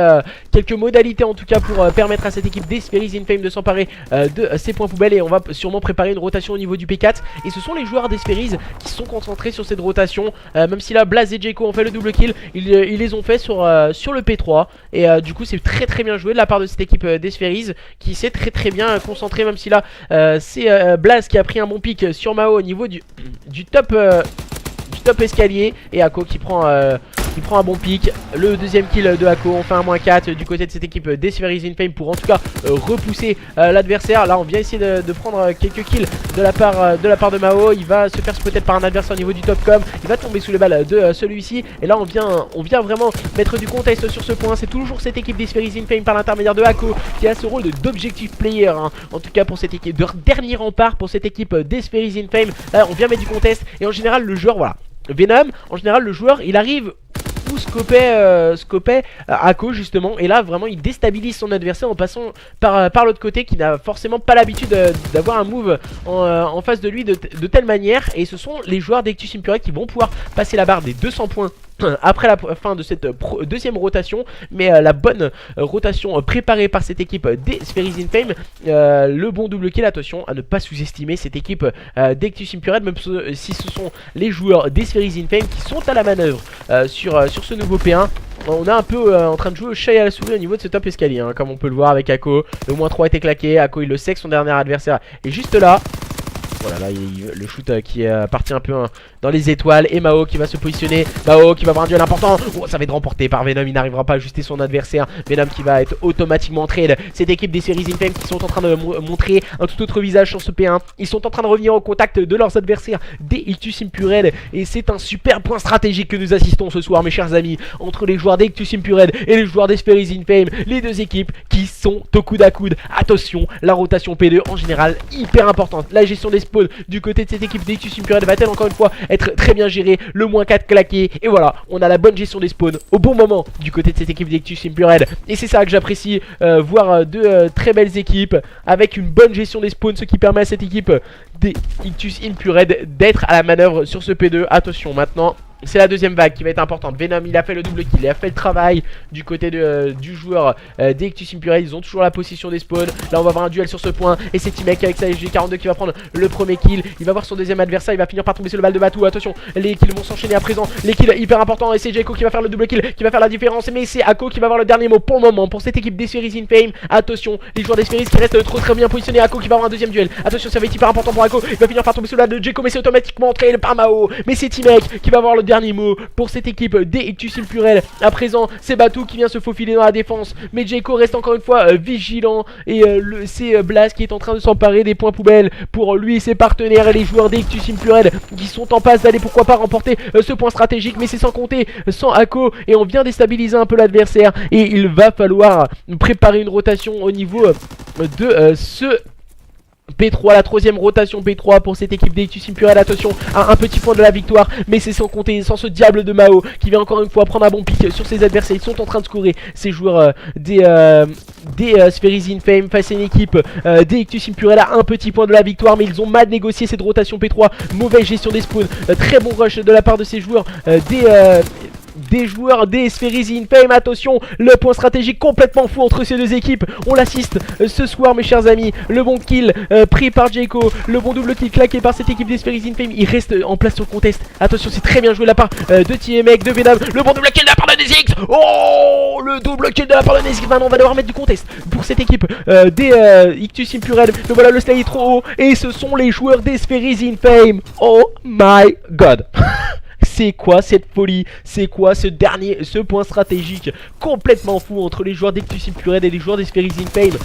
quelques modalités en tout cas pour permettre à cette équipe des Spheres in Fame de s'emparer de ces points poubelles. Et on va sûrement préparer une rotation au niveau du P4. Et ce sont les joueurs des Spheres qui sont concentrés sur cette rotation. Même si là Blaze et Djeko ont fait le double kill, ils les ont fait sur le P3. Et du coup c'est très bien joué de la part de cette équipe des Spheres qui s'est très bien concentré. Même si là c'est Blaze qui a pris un bon pic sur Mao au niveau du top escalier. Et Hako qui prend un bon pic. Le deuxième kill de Hako. On fait un -4 du côté de cette équipe des Spheres in Fame pour en tout cas repousser l'adversaire. Là on vient essayer de prendre quelques kills de la part de Mao. Il va se faire peut-être par un adversaire au niveau du top com. Il va tomber sous les balles de celui-ci. Et là on vient vraiment mettre du contest sur ce point. C'est toujours cette équipe des Spheres in Fame par l'intermédiaire de Hako qui a ce rôle d'objectif player en tout cas pour cette équipe, de dernier rempart pour cette équipe des Spheres in Fame. Là on vient mettre du contest. Et en général le joueur, voilà, Venom, en général le joueur il arrive où scopait Hako justement. Et là vraiment il déstabilise son adversaire en passant par l'autre côté, qui n'a forcément pas l'habitude d'avoir un move en face de lui de telle manière. Et ce sont les joueurs d'Ectus Impurel qui vont pouvoir passer la barre des 200 points après la fin de cette deuxième rotation. Mais la bonne rotation préparée par cette équipe des Spheres in Fame, le bon double kill. Attention à ne pas sous-estimer cette équipe d'Ectus Impurel, même si ce sont les joueurs des Spheres in Fame qui sont à la manœuvre sur ce nouveau P1. on est un peu en train de jouer au chat et à la souris au niveau de ce top escalier, hein, comme on peut le voir avec Ako. Le moins 3 a été claqué, Ako il le sait que son dernier adversaire est juste là. Voilà, là le shoot qui est parti un peu dans les étoiles. Et Mao qui va se positionner. Mao qui va avoir un duel important. Oh, ça va être remporté par Venom. Il n'arrivera pas à ajuster son adversaire. Venom qui va être automatiquement trade. Cette équipe des séries Infame qui sont en train de montrer un tout autre visage sur ce P1. Ils sont en train de revenir au contact de leurs adversaires des Ictus Impurel. Et c'est un super point stratégique que nous assistons ce soir, mes chers amis, entre les joueurs d'Ictus Impurel et les joueurs des Spheres Infame. Les deux équipes qui sont au coude à coude. Attention, la rotation P2 en général hyper importante. La gestion des spawns du côté de cette équipe d'Ictus Impurel va-t-elle encore une fois être très bien gérée. Le moins 4 claqué. Et voilà, on a la bonne gestion des spawns au bon moment du côté de cette équipe d'Ictus Impurel. Et c'est ça que j'apprécie, voir deux très belles équipes avec une bonne gestion des spawns, ce qui permet à cette équipe d'Ictus Impurel d'être à la manœuvre sur ce P2. Attention maintenant. C'est la deuxième vague qui va être importante. Venom il a fait le double kill, il a fait le travail du côté du joueur d'Ictus Impurel. Ils ont toujours la possession des spawns. Là on va avoir un duel sur ce point. Et c'est T-Mec avec sa SG42 qui va prendre le premier kill. Il va voir son deuxième adversaire, il va finir par tomber sur le balle de Batou. Attention, les kills vont s'enchaîner à présent. Les kills hyper importants. Et c'est Jaco qui va faire le double kill, qui va faire la différence. Mais c'est Ako qui va avoir le dernier mot pour le moment pour cette équipe des Spheres Infame. Attention, les joueurs des Spheres qui restent trop très bien positionnés. Ako qui va avoir un deuxième duel. Attention, ça va être hyper important pour Ako. Il va finir par tomber sur le balle de Jaco, mais c'est automatiquement entré par Mao. Mais c'est T-Mec qui va avoir le dernier mot pour cette équipe d'Ictus Impurel. À présent, c'est Batou qui vient se faufiler dans la défense. Mais Jaco reste encore une fois vigilant. Et c'est Blast qui est en train de s'emparer des points poubelles pour lui et ses partenaires et les joueurs d'Ictus Impurel qui sont en passe d'aller pourquoi pas remporter ce point stratégique. Mais c'est sans compter sans Ako. Et on vient déstabiliser un peu l'adversaire. Et il va falloir préparer une rotation au niveau de ce P3, la troisième rotation P3 pour cette équipe d'Ictus Impurel. Attention à un petit point de la victoire, mais c'est sans compter sans ce diable de Mao qui vient encore une fois prendre un bon pic sur ses adversaires. Ils sont en train de scorer ces joueurs des Spheres Infame face à une équipe d'Ictus Impurel à un petit point de la victoire, mais ils ont mal négocié cette rotation P3. Mauvaise gestion des spawns, très bon rush de la part de ces joueurs des joueurs des Spheres Infame. Attention, le point stratégique complètement fou entre ces deux équipes. On l'assiste ce soir, mes chers amis. Le bon kill pris par Jaco, le bon double kill claqué par cette équipe des Spheres Infame. Il reste en place sur le contest. Attention, c'est très bien joué de la part de T-Mec, de Venom. Le bon double kill de la part de NSX. Oh, le double kill de la part de NSX. Maintenant, on va devoir mettre du contest pour cette équipe des Ictus Impurel. Mais voilà, le slide est trop haut. Et ce sont les joueurs des Spheres Infame. Oh my god. C'est quoi cette folie? C'est quoi ce point stratégique complètement fou entre les joueurs d'Ictus Impurel et les joueurs des Spheres Infame?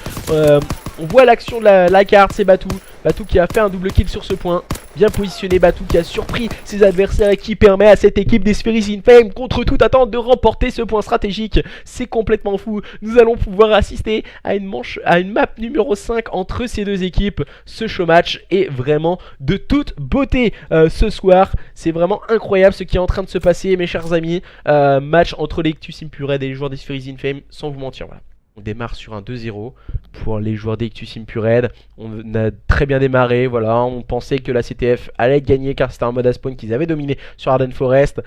On voit l'action de la carte, c'est Batou. Batou qui a fait un double kill sur ce point. Bien positionné, Batou qui a surpris ses adversaires et qui permet à cette équipe des Spheres Infame contre toute attente de remporter ce point stratégique. C'est complètement fou. Nous allons pouvoir assister à une map numéro 5 entre ces deux équipes. Ce showmatch est vraiment de toute beauté ce soir. C'est vraiment incroyable ce qui est en train de se passer, mes chers amis. Match entre les Ictus Impurel et les joueurs des Spheres Infame, sans vous mentir, voilà. On démarre sur un 2-0 pour les joueurs d'Ictus Impurel. On a très bien démarré, voilà. On pensait que la CTF allait gagner car c'était un mode à spawn qu'ils avaient dominé sur Arden Forest.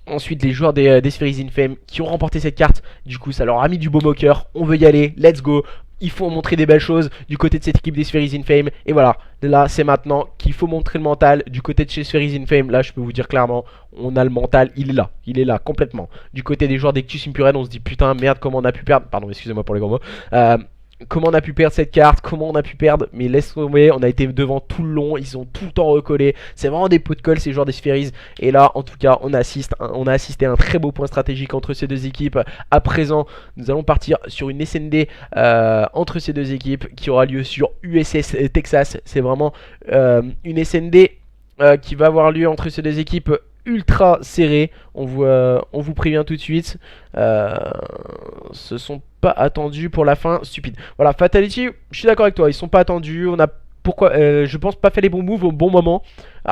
Ensuite les joueurs des Spheres Infame qui ont remporté cette carte. Du coup ça leur a mis du baume au cœur. On veut y aller, let's go. Il faut montrer des belles choses du côté de cette équipe des Spheres Infame. Et voilà, là c'est maintenant qu'il faut montrer le mental du côté de chez Spheres Infame. Là je peux vous dire clairement, on a le mental, il est là complètement. Du côté des joueurs d'Ictus Impurel, on se dit putain merde comment on a pu perdre. Pardon, excusez-moi pour les gros mots. Comment on a pu perdre cette carte, comment on a pu perdre, mais laisse tomber, on a été devant tout le long, ils ont tout le temps recollé, c'est vraiment des pots de colle ces joueurs des Spheres. Et là en tout cas on a assisté à un très beau point stratégique entre ces deux équipes. À présent nous allons partir sur une SND entre ces deux équipes qui aura lieu sur USS Texas. C'est vraiment une SND qui va avoir lieu entre ces deux équipes ultra serré, on vous prévient tout de suite. Ce sont pas attendus pour la fin, stupide. Voilà, Fatality, je suis d'accord avec toi, ils sont pas attendus. On a je pense pas fait les bons moves au bon moment.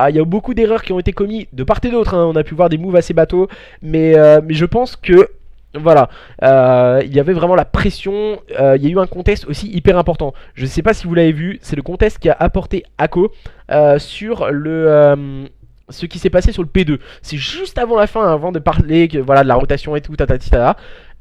Il y a beaucoup d'erreurs qui ont été commises de part et d'autre, hein. On a pu voir des moves assez bateaux, mais je pense que voilà, il y avait vraiment la pression. Il y a eu un contest aussi hyper important. Je sais pas si vous l'avez vu, c'est le contest qui a apporté Ako sur ce qui s'est passé sur le P2. C'est juste avant la fin, avant de parler que, voilà, de la rotation et tout,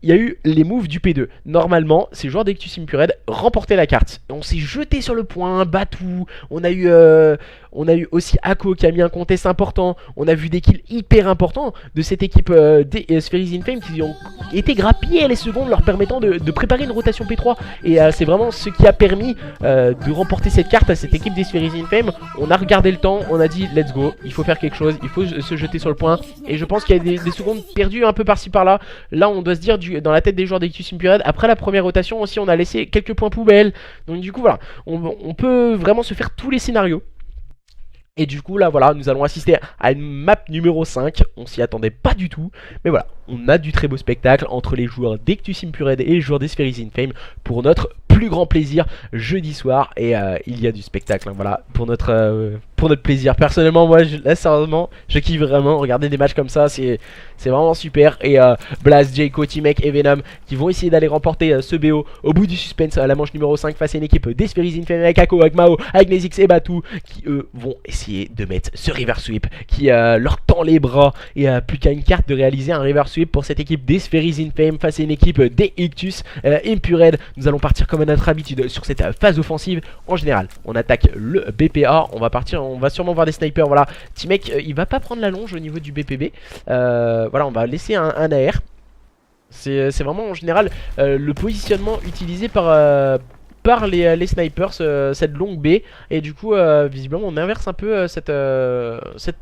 il y a eu les moves du P2. Normalement, ces joueurs d'Ictus Impured remportaient la carte. On s'est jeté sur le point, Batou, on a eu aussi Ako qui a mis un contest important. On a vu des kills hyper importants de cette équipe des Spheres in Fame qui ont été grappillés les secondes, leur permettant de préparer une rotation P3. Et c'est vraiment ce qui a permis de remporter cette carte à cette équipe des Spheres in Fame. On a regardé le temps, on a dit let's go, il faut faire quelque chose, il faut se jeter sur le point. Et je pense qu'il y a des secondes perdues un peu par-ci par-là. Là on doit se dire dans la tête des joueurs d'Ictus Impured, après la première rotation aussi on a laissé quelques points poubelles. Donc du coup voilà, on peut vraiment se faire tous les scénarios. Et du coup là voilà, nous allons assister à une map numéro 5. On s'y attendait pas du tout. Mais voilà, on a du très beau spectacle entre les joueurs d'Ictus Impured et les joueurs des Spheres in Fame pour notre plus grand plaisir jeudi soir. Et il y a du spectacle hein, voilà, pour notre plaisir. Personnellement moi là sérieusement je kiffe vraiment. Regarder des matchs comme ça c'est vraiment super. Et Blaz, Jayco, T-Mec et Venom qui vont essayer d'aller remporter ce BO au bout du suspense à la manche numéro 5 face à une équipe des Spheres in Fame avec Ako, avec Mao, avec Nezix et Batou qui eux vont essayer de mettre ce river sweep qui leur tend les bras. Et plus qu'à une carte de réaliser un river sweep pour cette équipe des Spheres in Fame face à une équipe des Ictus Impured. Nous allons partir comme à notre habitude sur cette phase offensive. En général on attaque le BPA, on va sûrement voir des snipers. Voilà, T-Mec il va pas prendre la longe au niveau du BPB. Voilà, on va laisser un AR. C'est vraiment en général le positionnement utilisé par les snipers, cette longue B. Et du coup visiblement on inverse un peu cette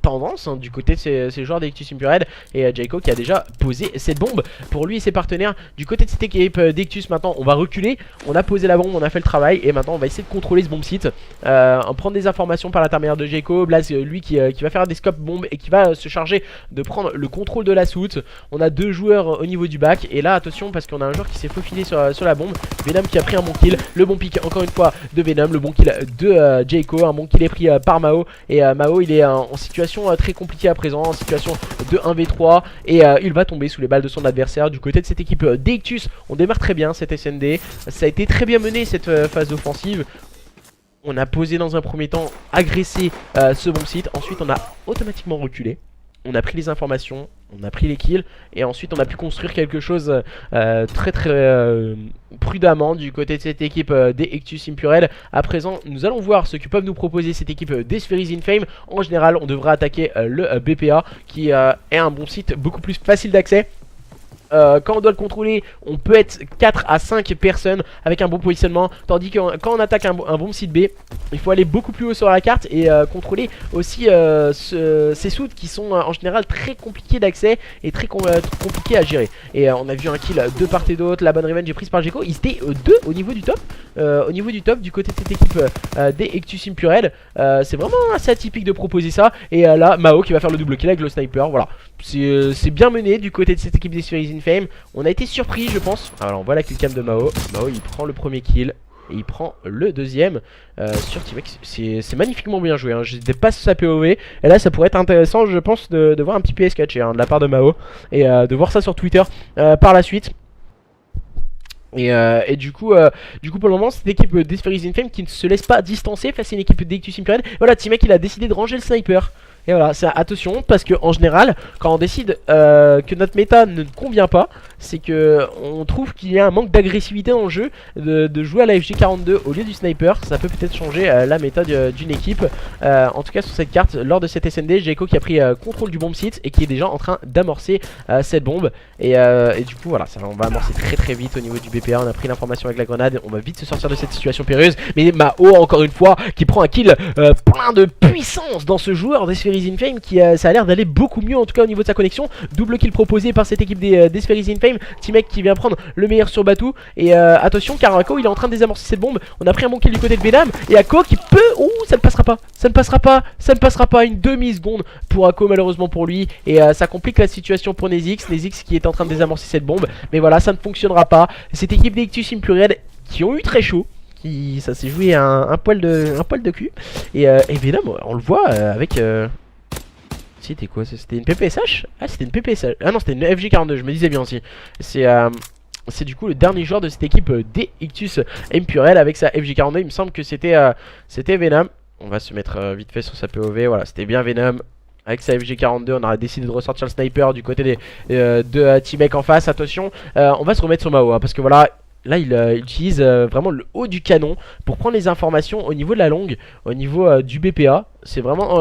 tendance hein, du côté de ces joueurs d'Ictus Impured. Et Jayco qui a déjà posé cette bombe pour lui et ses partenaires. Du côté de cette équipe d'Ictus maintenant on va reculer. On a posé la bombe, on a fait le travail. Et maintenant on va essayer de contrôler ce bomb site, prendre des informations par l'intermédiaire de Jayco. Blaz lui qui va faire des scopes bombes et qui va se charger de prendre le contrôle de la soute. On a deux joueurs au niveau du bac. Et là attention parce qu'on a un joueur qui s'est faufilé sur la bombe. Venom qui a pris un bon kill. Le bon pick encore une fois de Venom, le bon kill de Jayco, un bon kill est pris par Mao. Et Mao il est en situation très compliquée à présent, en situation de 1v3. Et il va tomber sous les balles de son adversaire. Du côté de cette équipe d'Ictus, on démarre très bien cette SND. Ça a été très bien mené cette phase offensive. On a posé dans un premier temps, agressé ce bon site. Ensuite on a automatiquement reculé. On a pris les informations, on a pris les kills et ensuite on a pu construire quelque chose très prudemment du côté de cette équipe des Ictus Impured. À présent nous allons voir ce que peuvent nous proposer cette équipe des Spheres in Fame. En général on devra attaquer le BPA qui est un bon site beaucoup plus facile d'accès. Quand on doit le contrôler, on peut être 4 à 5 personnes avec un bon positionnement. Tandis que quand on attaque un bon site B, il faut aller beaucoup plus haut sur la carte et contrôler aussi ces soutes qui sont en général très compliqués d'accès et très compliqués à gérer. Et on a vu un kill de part et d'autre. La bonne revenge est prise par Jayco. Ils étaient 2 au niveau du top. Du côté de cette équipe des Ictus Impured. C'est vraiment assez atypique de proposer ça. Et là, Mao qui va faire le double kill avec le sniper. Voilà, c'est bien mené du côté de cette équipe des Spheres in Fame. On a été surpris je pense. Alors on voit la killcam de Mao. Mao il prend le premier kill et il prend le deuxième sur T-Mec. C'est magnifiquement bien joué hein. Je dépasse sa POV. Et là ça pourrait être intéressant je pense de voir un petit PS catché hein, de la part de Mao. Et de voir ça sur Twitter par la suite. Et du coup pour le moment cette équipe des Spheres in Fame qui ne se laisse pas distancer face à une équipe d'Ictus Impured. Voilà, T-Mec il a décidé de ranger le sniper. Et voilà, attention parce que en général quand on décide que notre méta ne convient pas, c'est que on trouve qu'il y a un manque d'agressivité dans le jeu, de jouer à la FG42 au lieu du sniper. Ça peut peut-être changer la méta d'une équipe. En tout cas sur cette carte, lors de cette SND, Jayco qui a pris contrôle du bomb site et qui est déjà en train d'amorcer cette bombe. Et du coup voilà, on va amorcer très vite au niveau du BPA. On a pris l'information avec la grenade, on va vite se sortir de cette situation périlleuse. Mais Mao encore une fois qui prend un kill plein de puissance dans ce joueur des Spheres in Fame qui ça a l'air d'aller beaucoup mieux en tout cas au niveau de sa connexion. Double kill proposé par cette équipe des Spheres in Fame. T-Mec qui vient prendre le meilleur sur Batou. Et attention car Ako il est en train de désamorcer cette bombe. On a pris un bon kill du côté de Venom. Et Ako qui peut... Ouh, ça ne passera pas. Ça ne passera pas. Une demi-seconde pour Ako malheureusement pour lui. Et ça complique la situation pour Nezix. Nezix qui est en train de désamorcer cette bombe. Mais voilà, ça ne fonctionnera pas. Cette équipe d'Ictus Impured qui ont eu très chaud. Ça s'est joué un poil de cul. Et Venom on le voit avec... C'était quoi? C'était une PPSH? Ah c'était une PPSH. Ah non c'était une FG42, je me disais bien aussi. C'est du coup le dernier joueur de cette équipe des Ictus Impured avec sa FG42. Il me semble que c'était Venom. On va se mettre vite fait sur sa POV. Voilà, c'était bien Venom. Avec sa FG42, on a décidé de ressortir le sniper du côté de T-Mec en face. Attention, on va se remettre sur Mao, hein, parce que voilà, là il utilise vraiment le haut du canon pour prendre les informations au niveau de la longue, au niveau du BPA. C'est vraiment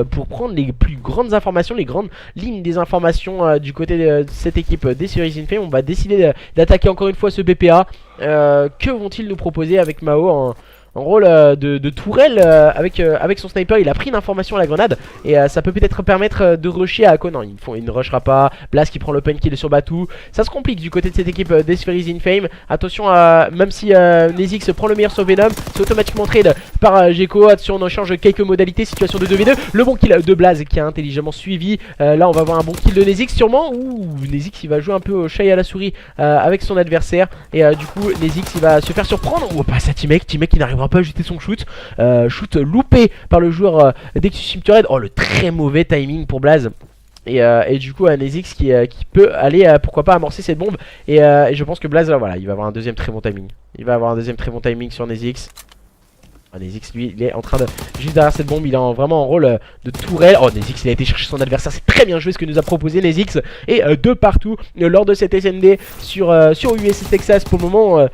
pour prendre les plus grandes informations, les grandes lignes des informations du côté de cette équipe des Series in Fame. On va décider d'attaquer encore une fois ce BPA. Que vont-ils nous proposer avec Mao en rôle de tourelle avec son sniper? Il a pris une information à la grenade et ça peut peut-être permettre de rusher à Ako. Non, il ne rushera pas. Blast qui prend l'open kill sur Batou. Ça se complique du côté de cette équipe des Series in Fame. Attention, même si Nezix prend le meilleur sur Venom, c'est automatiquement trade par Gecko. Attention, on en change quelques modalités. Situation de 2v2. Le bon kill de Blaze qui a intelligemment suivi. Là, on va voir un bon kill de Nezix sûrement. Ouh, Nezix il va jouer un peu au chat et à la souris avec son adversaire. Et du coup, Nezix il va se faire surprendre. Oh, pas ça, T-Mec qui n'arrivera pas à jeter son shoot. Shoot loupé par le joueur Dectus Symptured. Oh, le très mauvais timing pour Blaze. Et du coup Nezix qui peut aller pourquoi pas amorcer cette bombe. Et je pense que Blaze là, voilà, il va avoir un deuxième très bon timing. Il va avoir un deuxième très bon timing sur Nezix. Nezix lui il est en train de, juste derrière cette bombe, il est vraiment en rôle de tourelle. Oh, Nezix il a été chercher son adversaire, c'est très bien joué ce que nous a proposé Nezix. Et de partout lors de cette SND sur USS Texas pour le moment.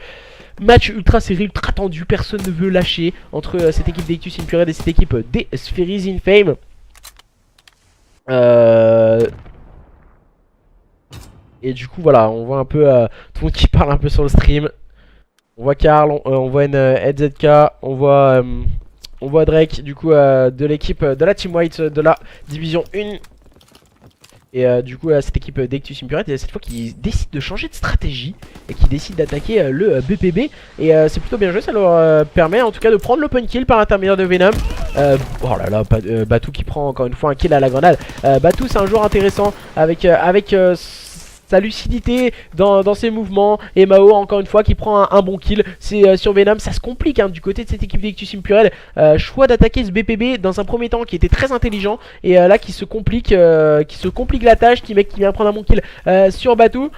Match ultra serré, ultra tendu, personne ne veut lâcher entre cette équipe d'Ictus Imperial et cette équipe des Spheries in Fame. Et du coup voilà, on voit un peu tout le monde qui parle un peu sur le stream. On voit Karl, on voit NZK, on voit Drake du coup de l'équipe de la Team White de la Division 1. Et du coup cette équipe d'Ictus Imperial cette fois qui décide de changer de stratégie et qui décide d'attaquer le BPB. Et c'est plutôt bien joué, ça leur permet en tout cas de prendre l'open kill par l'intermédiaire de Venom. Oh là là, Batou qui prend encore une fois un kill à la grenade. Batou c'est un joueur intéressant avec sa lucidité dans ses mouvements. Et Mao encore une fois qui prend un bon kill. C'est sur Venom, ça se complique hein, du côté de cette équipe d'Ictus Imperial. Choix d'attaquer ce BPB dans un premier temps qui était très intelligent. Et là qui se complique la tâche. T-Mec qui vient prendre un bon kill sur Batou.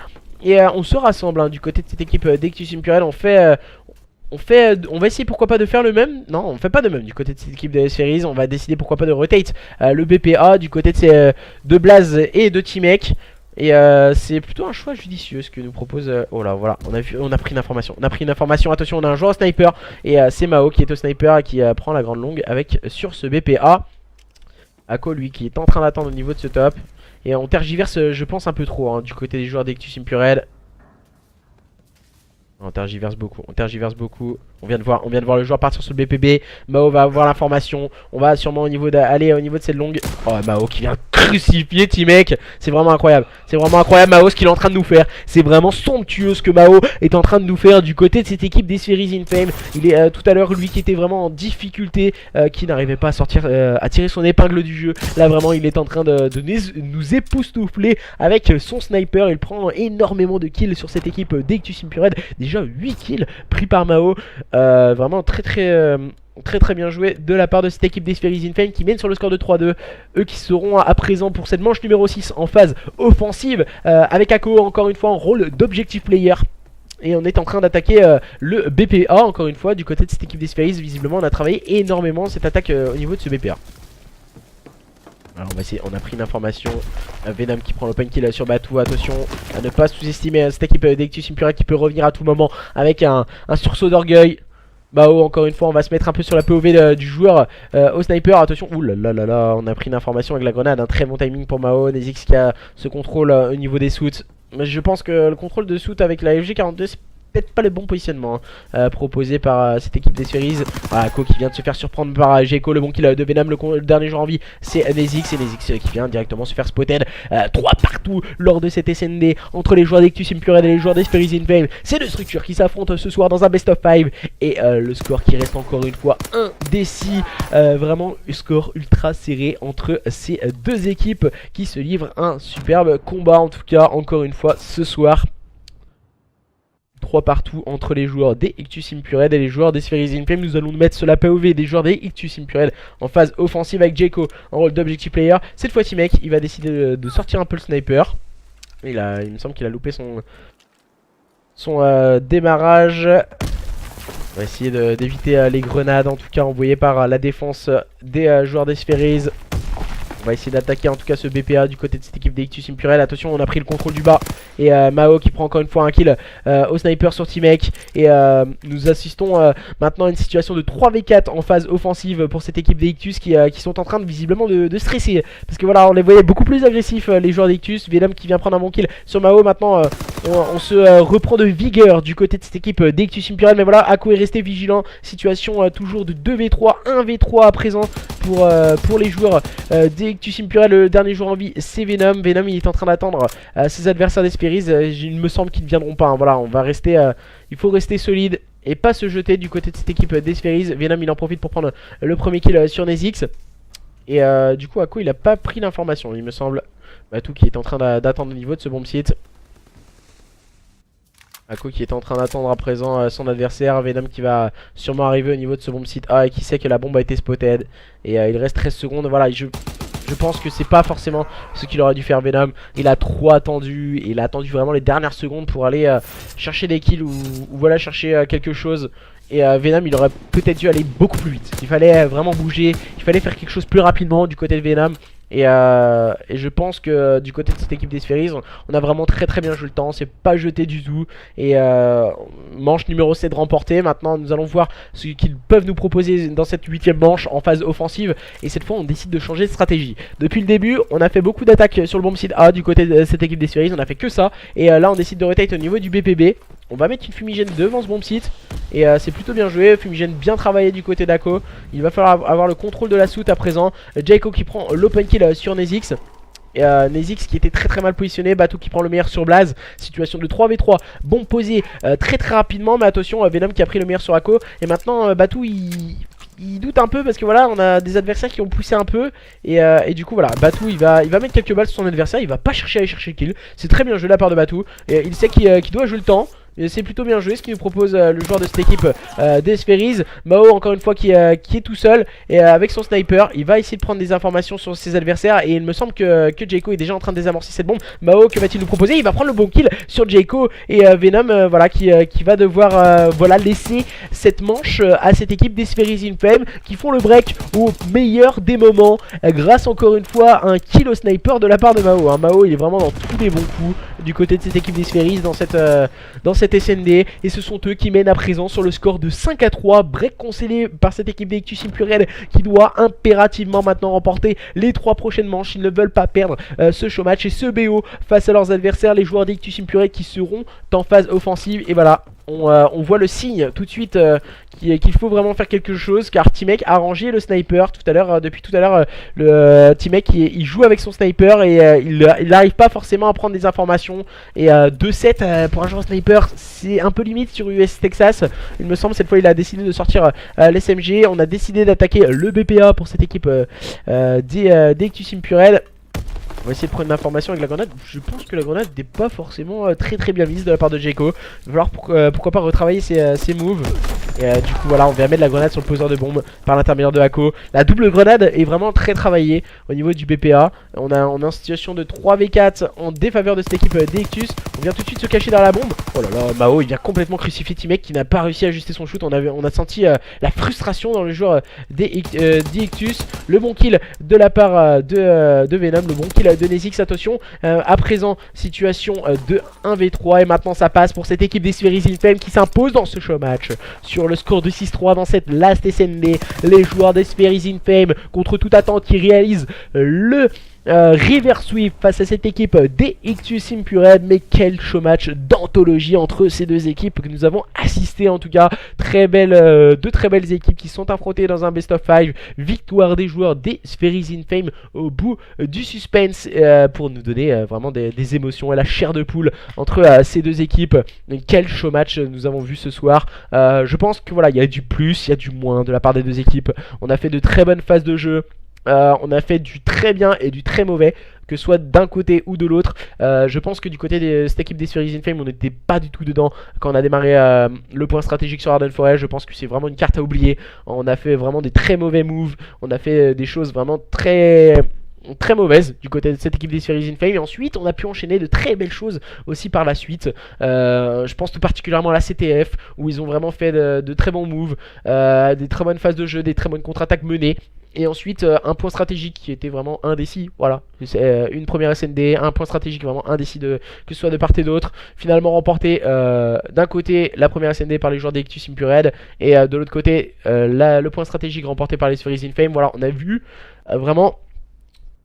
Et on se rassemble hein, du côté de cette équipe d'Ictus Imperial. On va essayer pourquoi pas de faire le même. Non, on fait pas de même du côté de cette équipe de Spheries. On va décider pourquoi pas de rotate le BPA du côté de Blaze et de T-Mec. Et c'est plutôt un choix judicieux ce que nous propose. Oh là, voilà, on a pris une information. Attention, on a un joueur sniper. Et c'est Mao qui est au sniper et qui prend la grande longue avec sur ce BPA. Ako lui qui est en train d'attendre au niveau de ce top. Et on tergiverse, je pense, un peu trop hein, du côté des joueurs d'Ictus Imperial. On tergiverse beaucoup. On vient de voir le joueur partir sur le BPB. Mao va avoir l'information. On va sûrement aller au niveau de cette longue. Oh, Mao qui vient crucifier T-Mec. C'est vraiment incroyable. Mao ce qu'il est en train de nous faire. C'est vraiment somptueux ce que Mao est en train de nous faire du côté de cette équipe des Spheries in Fame. Il est tout à l'heure lui qui était vraiment en difficulté, qui n'arrivait pas à sortir, à tirer son épingle du jeu. Là vraiment il est en train de nous époustoufler avec son sniper. Il prend énormément de kills sur cette équipe d'Ictus Imperial. Déjà 8 kills pris par Mao. Vraiment très bien joué de la part de cette équipe des Spheries in Fame qui mène sur le score de 3-2. Eux qui seront à présent pour cette manche numéro 6 en phase offensive avec Ako encore une fois en rôle d'objective player. Et on est en train d'attaquer le BPA encore une fois du côté de cette équipe des Spheries. Visiblement on a travaillé énormément cette attaque au niveau de ce BPA. Alors on va essayer, on a pris une information. Venom qui prend l'open kill sur Batou. Attention à ne pas sous-estimer cette équipe d'Ictus Imperial qui peut revenir à tout moment avec un sursaut d'orgueil. Mao encore une fois on va se mettre un peu sur la POV du joueur au sniper. Attention, ouh là là là là, on a pris une information avec la grenade. Un très bon timing pour Mao. Nezix qui a ce contrôle au niveau des suits. Mais je pense que le contrôle de suit avec la FG42 c'est peut-être pas le bon positionnement proposé par cette équipe des Spheries. Ako qui vient de se faire surprendre par Gecko. Le bon kill de Venom, le dernier joueur en vie c'est Nezix. Et Nezix qui vient directement se faire spotted 3 partout lors de cette SND entre les joueurs d'Ictus Imperial et les joueurs des Spheries in Fame. C'est deux structures qui s'affrontent ce soir dans un best of 5. Et le score qui reste encore une fois indécis. Vraiment score ultra serré entre ces deux équipes qui se livrent un superbe combat en tout cas encore une fois ce soir. 3 partout entre les joueurs des Ictus Imperial et les joueurs des Spheries in Fame. Nous allons nous mettre sur la POV des joueurs des Ictus Imperial en phase offensive avec Gecko en rôle d'objective player. Cette fois T-Mec il va décider de sortir un peu le sniper. Il me semble qu'il a loupé son démarrage. On va essayer d'éviter les grenades en tout cas envoyées par la défense des joueurs des Spheries. On va essayer d'attaquer en tout cas ce BPA du côté de cette équipe d'Ictus Impurel. Attention, on a pris le contrôle du bas. Et Mao qui prend encore une fois un kill au sniper sur T-Mec. Et nous assistons maintenant à une situation de 3v4 en phase offensive pour cette équipe d'Ictus qui sont en train de visiblement de stresser. Parce que voilà, on les voyait beaucoup plus agressifs les joueurs d'Ictus. Venom qui vient prendre un bon kill sur Mao. Maintenant on se reprend de vigueur du côté de cette équipe d'Ictus Impurel. Mais voilà, Ako est resté vigilant. Situation toujours de 2v3, 1v3 à présent pour les joueurs d'Ictus Impurel. Le dernier joueur en vie c'est Venom. Venom il est en train d'attendre ses adversaires d'Esperiz. Il me semble qu'ils ne viendront pas, hein. Voilà, on va rester, il faut rester solide et pas se jeter du côté de cette équipe d'Esperiz. Venom il en profite pour prendre le premier kill sur Nezix. Et du coup Ako il a pas pris l'information il me semble. Batou qui est en train d'attendre au niveau de ce bomb site. Ako qui est en train d'attendre à présent son adversaire. Venom qui va sûrement arriver au niveau de ce bomb site A et qui sait que la bombe a été spotted. Et il reste 13 secondes. Voilà, je pense que c'est pas forcément ce qu'il aurait dû faire Venom. Il a trop attendu. Et il a attendu vraiment les dernières secondes pour aller chercher des kills ou voilà, chercher quelque chose. Et Venom il aurait peut-être dû aller beaucoup plus vite. Il fallait vraiment bouger. Il fallait faire quelque chose plus rapidement du côté de Venom. Et je pense que du côté de cette équipe d'Esperiz, on a vraiment très bien joué le temps, c'est pas jeté du tout. Et manche numéro 7 remportée. Maintenant nous allons voir ce qu'ils peuvent nous proposer dans cette 8ème manche en phase offensive. Et cette fois on décide de changer de stratégie. Depuis le début on a fait beaucoup d'attaques sur le bomb site A du côté de cette équipe d'Esperiz, on a fait que ça. Et là on décide de rotate au niveau du BPB. On va mettre une fumigène devant ce bomb site. Et c'est plutôt bien joué, fumigène bien travaillé du côté d'Ako. Il va falloir avoir le contrôle de la soute à présent. Jaiko qui prend l'open kill sur Nezix. Et Nezix qui était très mal positionné. Batou qui prend le meilleur sur Blaze. Situation de 3v3, bombe posée très rapidement. Mais attention, Venom qui a pris le meilleur sur Ako. Et maintenant Batou il doute un peu parce que voilà, on a des adversaires qui ont poussé un peu. Et du coup voilà, Batou il va mettre quelques balles sur son adversaire. Il va pas chercher à aller chercher le kill. C'est très bien joué de la part de Batou. Et il sait qu'il doit jouer le temps. C'est plutôt bien joué ce qu'il nous propose le joueur de cette équipe d'Esperiz. Mao encore une fois qui est tout seul. Et avec son sniper il va essayer de prendre des informations sur ses adversaires. Et il me semble que Jaiko est déjà en train de désamorcer cette bombe. Mao, que va-t-il nous proposer? Il va prendre le bon kill sur Jaiko. Et Venom voilà, qui va devoir voilà, laisser cette manche à cette équipe d'Esperiz Infame, qui font le break au meilleur des moments grâce encore une fois à un kill au sniper de la part de Mao, hein. Mao il est vraiment dans tous les bons coups du côté de cette équipe d'Esperiz dans cette SND. Et ce sont eux qui mènent à présent sur le score de 5-3. Break concédé par cette équipe d'Ictus Impurel qui doit impérativement maintenant remporter les 3 prochaines manches. Ils ne veulent pas perdre ce show match et ce BO face à leurs adversaires, les joueurs d'Ictus Impurel qui seront en phase offensive. Et voilà, on voit le signe tout de suite qu'il faut vraiment faire quelque chose, car T-Mec a rangé le sniper tout à l'heure. Depuis tout à l'heure le T-Mec il joue avec son sniper et il n'arrive pas forcément à prendre des informations. Et 2-7 pour un joueur sniper c'est un peu limite sur US Texas. Il me semble cette fois il a décidé de sortir l'SMG. On a décidé d'attaquer le BPA pour cette équipe d'Ictus Impurel. On va essayer de prendre une information avec la grenade. Je pense que la grenade n'est pas forcément très bien mise de la part de Jaiko. Il va falloir pourquoi pas retravailler ses moves. Et du coup voilà, on vient mettre la grenade sur le poseur de bombe par l'intermédiaire de Ako. La double grenade est vraiment très travaillée au niveau du BPA. On est en situation de 3v4 en défaveur de cette équipe d'Ictus. On vient tout de suite se cacher derrière la bombe. Oh là là, Mao il vient complètement crucifier T-Mec qui n'a pas réussi à ajuster son shoot. On a senti la frustration dans le joueur d'Ictus. Le bon kill de la part de Venom, le bon kill de Nezix. Attention, à présent situation de 1v3 et maintenant ça passe pour cette équipe d'Esperiz Infame qui s'impose dans ce show match sur le score de 6-3 dans cette last SND. Les joueurs d'Esperiz Infame contre toute attente qui réalisent le reverse sweep face à cette équipe d'Ictus Impurel. Mais quel show match d'anthologie entre ces deux équipes que nous avons assisté. En tout cas deux très belles équipes qui sont affrontées dans un best of 5. Victoire des joueurs d'Esperiz Infame au bout du suspense pour nous donner vraiment des émotions et la chair de poule entre ces deux équipes. Quel show match nous avons vu ce soir. Je pense que voilà, il y a du plus, il y a du moins de la part des deux équipes. On a fait de très bonnes phases de jeu. On a fait du très bien et du très mauvais, que ce soit d'un côté ou de l'autre. Je pense que du côté de cette équipe d'Esperiz Infame, on n'était pas du tout dedans quand on a démarré le point stratégique sur Arden Forest. Je pense que c'est vraiment une carte à oublier. On a fait vraiment des très mauvais moves. On a fait des choses vraiment très mauvaise du côté de cette équipe d'Esperiz Infame. Et ensuite on a pu enchaîner de très belles choses aussi par la suite. Je pense tout particulièrement à la CTF où ils ont vraiment fait de très bons moves, des très bonnes phases de jeu, des très bonnes contre-attaques menées. Et ensuite, un point stratégique qui était vraiment indécis. Voilà, c'est une première SND, un point stratégique vraiment indécis, que ce soit de part et d'autre. Finalement remporté d'un côté la première SND par les joueurs d'Ectus Impured, et de l'autre côté le point stratégique remporté par les Spheres in Fame. Voilà, on a vu vraiment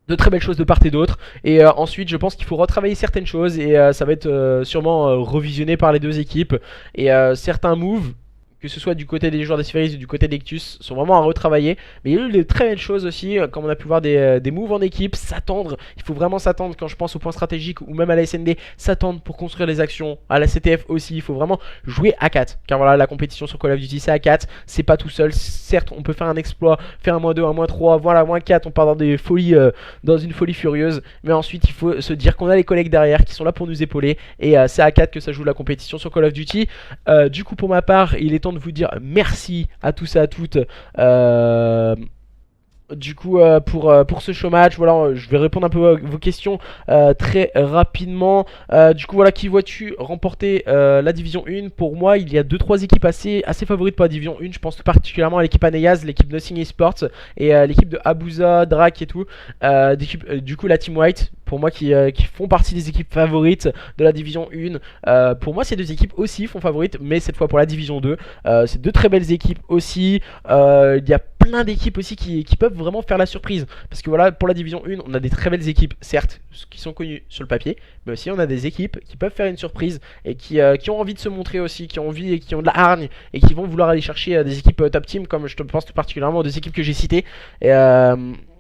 de très belles choses de part et d'autre. Et ensuite je pense qu'il faut retravailler certaines choses, et ça va être sûrement revisionné par les deux équipes. Et certains moves, que ce soit du côté des joueurs des Spheres ou du côté d'Ectus, sont vraiment à retravailler. Mais il y a eu de très belles choses aussi, comme on a pu voir des moves en équipe, s'attendre. Il faut vraiment s'attendre, quand je pense au point stratégique ou même à la SND, s'attendre pour construire les actions. À la CTF aussi, il faut vraiment jouer à 4. Car voilà, la compétition sur Call of Duty c'est à 4, c'est pas tout seul. Certes, on peut faire un exploit, faire un -2, un -3, voilà, -4, on part dans des folies, dans une folie furieuse. Mais ensuite, il faut se dire qu'on a les collègues derrière qui sont là pour nous épauler. Et c'est à 4 que ça joue la compétition sur Call of Duty. Du coup, pour ma part, il est temps de vous dire merci à tous et à toutes. Du coup, pour ce show match, voilà, je vais répondre un peu à vos questions très rapidement. Du coup, voilà, qui vois-tu remporter la division 1? Pour moi, il y a 2-3 équipes assez favorites pour la division 1. Je pense particulièrement à l'équipe Aneyaz, l'équipe Nothing Esports et l'équipe de Abuza, Drak et tout. Du coup, la Team White, pour moi, qui font partie des équipes favorites de la division 1. Pour moi, ces deux équipes aussi font favorites, mais cette fois pour la division 2. C'est deux très belles équipes aussi. Il y a plein d'équipes aussi qui peuvent vraiment faire la surprise, parce que voilà, pour la division 1 on a des très belles équipes, certes, qui sont connues sur le papier, mais aussi on a des équipes qui peuvent faire une surprise et qui ont envie de se montrer aussi, qui ont envie et qui ont de la hargne et qui vont vouloir aller chercher des équipes top team, comme je te pense tout particulièrement aux deux équipes que j'ai citées.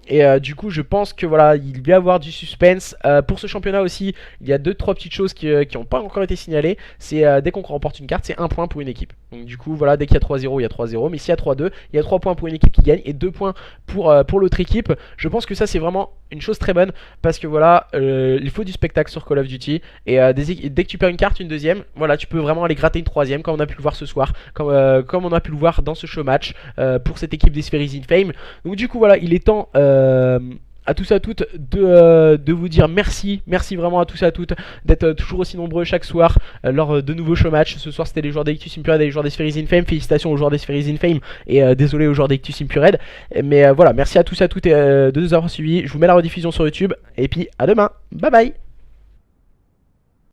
Et du coup je pense que voilà, il va y avoir du suspense. Pour ce championnat aussi, il y a 2-3 petites choses qui n'ont pas encore été signalées. C'est dès qu'on remporte une carte, c'est 1 point pour une équipe. Donc du coup voilà, dès qu'il y a 3-0, il y a 3-0. Mais s'il y a 3-2, il y a 3 points pour une équipe qui gagne et 2 points pour l'autre équipe. Je pense que ça c'est vraiment une chose très bonne, parce que voilà, il faut du spectacle sur Call of Duty. Et dès que tu perds une carte, une deuxième, voilà, tu peux vraiment aller gratter une troisième, comme on a pu le voir ce soir, comme on a pu le voir dans ce show match pour cette équipe des Spheres in Fame. Donc du coup voilà, il est temps à tous et à toutes de vous dire merci vraiment à tous et à toutes d'être toujours aussi nombreux chaque soir lors de nouveaux show match. Ce soir c'était les joueurs d'Ectus Impured et les joueurs des Spheres in Fame. Félicitations aux joueurs des Spheres in Fame et désolé aux joueurs d'Ectus Impured. Mais voilà, merci à tous et à toutes de nous avoir suivis. Je vous mets la rediffusion sur YouTube et puis à demain, bye bye.